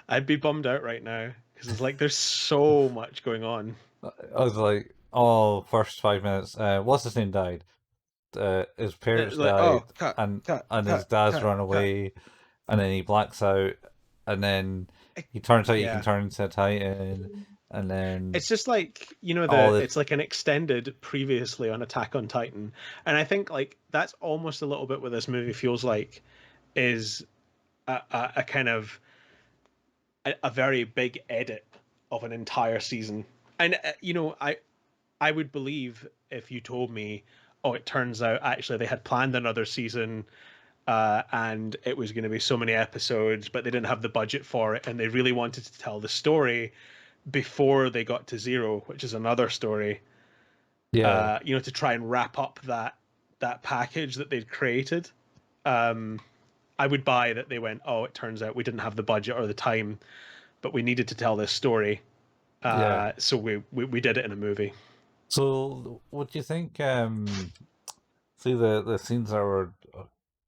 I'd be bummed out right now because it's like there's so much going on. I was like, "Oh, first 5 minutes. What's his name died? His It's parents like, died, oh, cut, and cut, his cut, dad's cut, run cut. away, and then he blacks out, and then he turns out he can Yeah, turn into a Titan, and then it's just like all this. it's like an extended previously on Attack on Titan, and I think like that's almost a little bit what this movie feels like is a kind of a very big edit of an entire season. And I would believe if you told me, oh, it turns out actually they had planned another season, and it was going to be so many episodes, but they didn't have the budget for it, and they really wanted to tell the story before they got to Zero, which is another story. Yeah, To try and wrap up that package that they'd created. Um, I would buy that they went, oh, it turns out we didn't have the budget or the time, but we needed to tell this story, yeah. so we did it in a movie. So, what do you think? See the scenes that were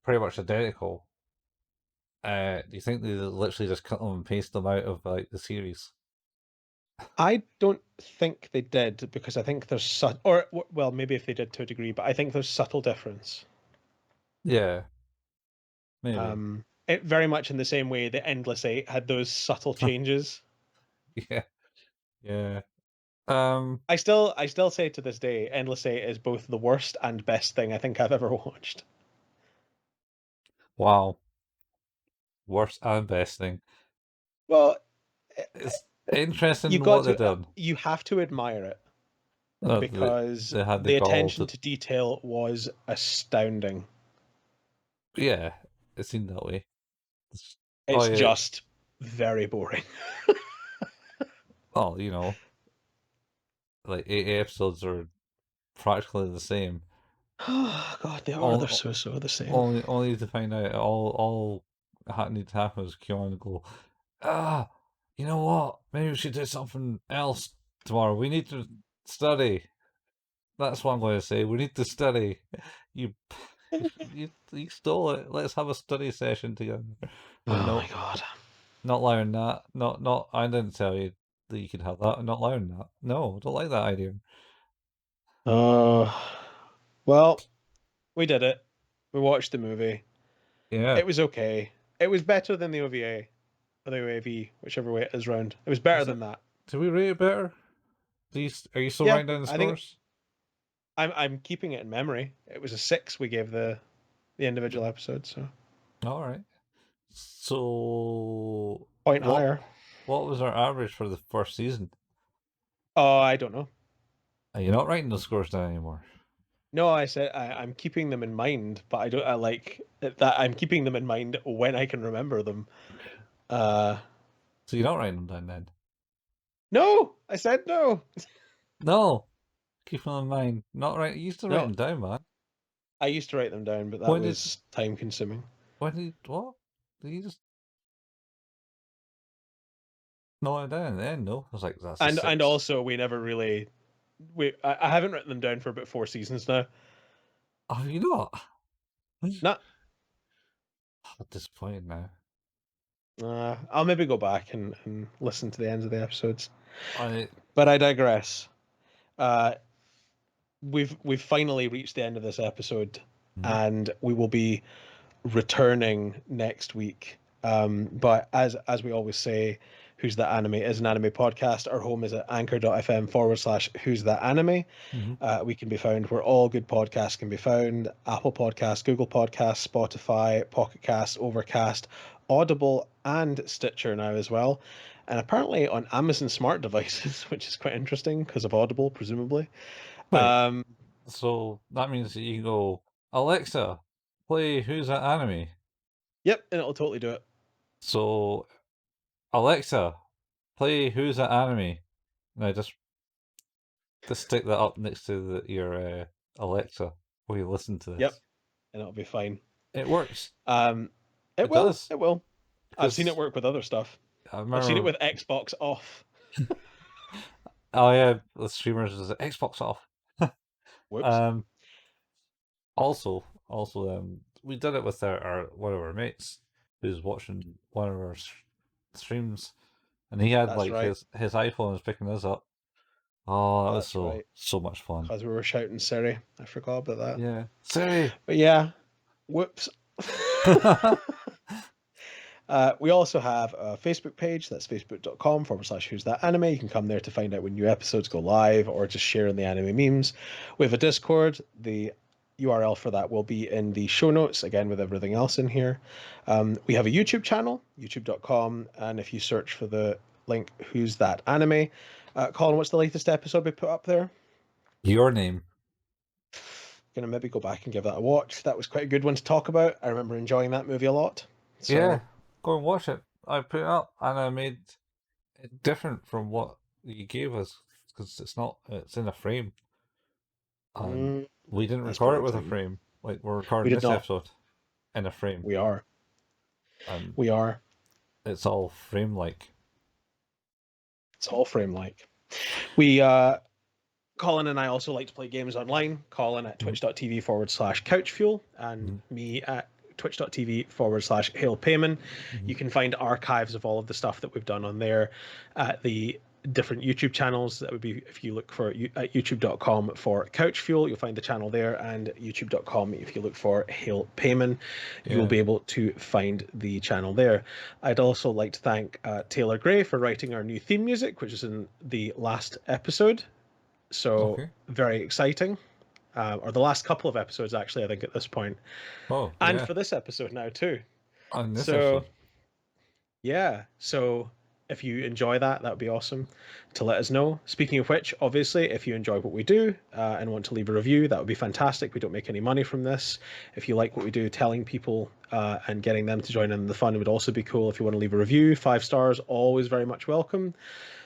pretty much identical. Do you think they literally just cut them and paste them out of like the series? I don't think they did because I think there's or well, maybe if they did to a degree, but I think there's subtle difference. Yeah, maybe. It very much in the same way that Endless Eight had those subtle changes. Yeah, yeah. Um. I still say to this day, Endless Eight is both the worst and best thing I think I've ever watched. Wow. Worst and best thing. Well, It's you interesting got what they to done. you have to admire it They, because they had the the gall attention to. to detail was astounding. Yeah, it seemed that way. Oh It's yeah. just very boring. Oh, like 8 episodes are practically the same. Oh God, they are. They're All, so the same. only to find out all need to happen is Kyon go, ah, you know what? Maybe we should do something else tomorrow. We need to study. That's what I'm going to say. We need to study. You you stole it. Let's have a study session together. But Oh my no, God. not allowing that. Not. I didn't tell you that you could have that. I'm not allowing that. No, don't like that idea. Oh, well, we did it. We watched the movie. Yeah. It was okay. It was better than the OVA or the OAV, whichever way it is round. It was better Was it? than that. Did we rate it better? Are you still Yeah, writing down the I think scores? I'm keeping it in memory. It was a 6 we gave the individual episodes, so All right. So point higher. what was our average for the first season? Oh, I don't know. Are you not writing the scores down anymore? No, I said I'm keeping them in mind, but I don't. I like that. I'm keeping them in mind when I can remember them. Uh, So you're not writing them down then? no, I said no. No, keep them in mind. Not right. You used to write No, them down, man. I used to write them down, but that When did was time consuming. what? Did you just note it down then? No, I was like, that's a And 6. also we never really I haven't written them down for about 4 seasons now. Oh, have you not? Nah, I'm disappointed now. I'll maybe go back and listen to the ends of the episodes. I But I digress. Uh, we've finally reached the end of this episode, Mhm. and we will be returning next week. But as we always say, Who's That Anime is an anime podcast. Our home is at anchor.fm/ Who's That Anime. Mhm. We can be found where all good podcasts can be found: Apple Podcasts, Google Podcasts, Spotify, Pocket Cast, Overcast, Audible, and Stitcher now as well. and apparently on Amazon smart devices, which is quite interesting because of Audible, presumably. Wait, Um, so that means that you can go, Alexa, play Who's That Anime? yep, and it'll totally do it. So, Alexa, play Who's That Anime? Now just stick that up next to your Alexa while you listen to Yep, this. and it'll be fine. It works. Um, it It will. does. It will. I've seen it Because work with other stuff. I I've seen it remember, with Xbox off. oh yeah, the streamers is Xbox off. Whoops. Um, also, we did it with our one of our mates who's watching one of our streams, and he had That's like right. his iPhone was picking us up. Oh, that was That's right. so much fun. Because we were shouting Siri. I forgot about that. Yeah, Siri. But yeah, whoops. We also have a Facebook page. That's facebook.com/who's that anime. You can come there to find out when new episodes go live or just share in the anime memes. We have a Discord. The URL for that will be in the show notes, again, with everything else in here. We have a YouTube channel, youtube.com. And if you search for the link, Who's That Anime? Colin, what's the latest episode we put up there? Your name. Gonna maybe go back and give that a watch. That was quite a good one to talk about. I remember enjoying that movie a lot. So Yeah, go and watch it. I put it up and I made it different from what you gave us because it's in a frame. And mm, we didn't that's record pretty it with a exciting. frame. Like we're We recording did this not. episode in a frame, We are. and We are. it's all frame like. It's all frame like. We Colin and I also like to play games online. Colin at twitch.tv/couchfuel and me at twitch.tv/hail payman. You can find archives of all of the stuff that we've done on there at the different YouTube channels. That would be if you look for at youtube.com for couch fuel, you'll find the channel there, and youtube.com if you look for hail payman, you will Yeah. be able to find the channel there. I'd also like to thank Taylor Gray for writing our new theme music, which is in the last episode. So Okay. very exciting. Or the last couple of episodes, actually, I think, at this point. Oh, And yeah. for this episode now, too. On this So, episode. yeah. So if you enjoy that, that would be awesome to let us know. Speaking of which, obviously, if you enjoy what we do and want to leave a review, that would be fantastic. We don't make any money from this. If you like what we do, telling people and getting them to join in the fun would also be cool. If you want to leave a review, 5 stars, always very much welcome.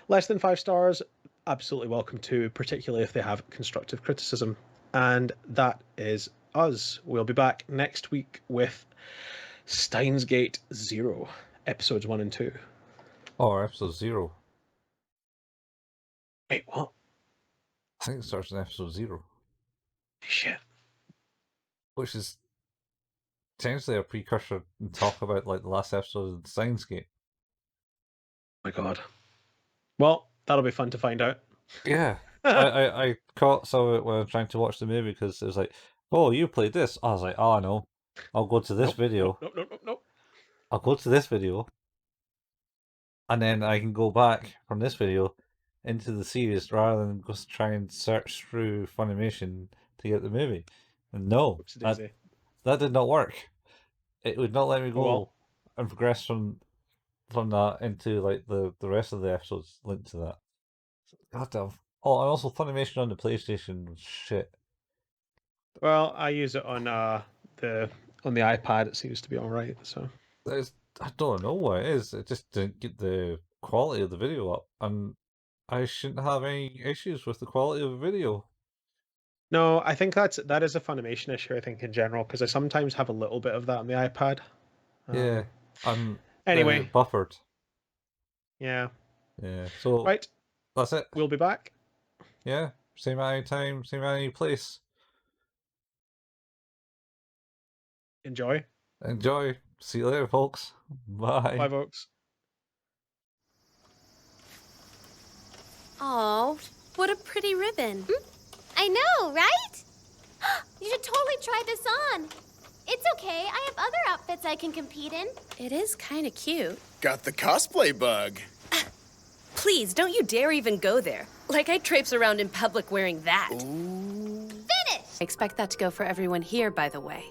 Less than 5 stars, absolutely welcome too, particularly if they have constructive criticism. And that is us. We'll be back next week with Steins Gate 0, episodes 1 and 2. Oh, episode 0. Wait, what? I think it starts in episode 0. Shit. Which is potentially a precursor and talk about like the last episode of Steins Gate. Oh my god. Well, that'll be fun to find out. Yeah. I caught some of it when I was trying to watch the movie because it was like, oh, you played this. I was like, oh, no. I'll go to this video. Nope. I'll go to this video. And then I can go back from this video into the series rather than just try and search through Funimation to get the movie. And no, that did not work. It would not let me go and progress from that into like the rest of the episodes linked to that. God damn. Oh, and also Funimation on the PlayStation was shit. Well, I use it on the iPad. It seems to be all right. So I don't know what it is. It just didn't get the quality of the video up, and I shouldn't have any issues with the quality of the video. no, I think that is a Funimation issue. I think in general because I sometimes have a little bit of that on the iPad. Yeah, and Anyway, it buffered. Yeah. Yeah, so Right. that's it. We'll be back. Yeah, same any time, same any place. Enjoy. Enjoy. See you later, folks. Bye. Bye, folks. Oh, what a pretty ribbon. I know, right? You should totally try this on. It's okay. I have other outfits I can compete in. It is kind of cute. Got the cosplay bug. Please, don't you dare even go there. Like I traipse around in public wearing that. Finish! I expect that to go for everyone here, by the way.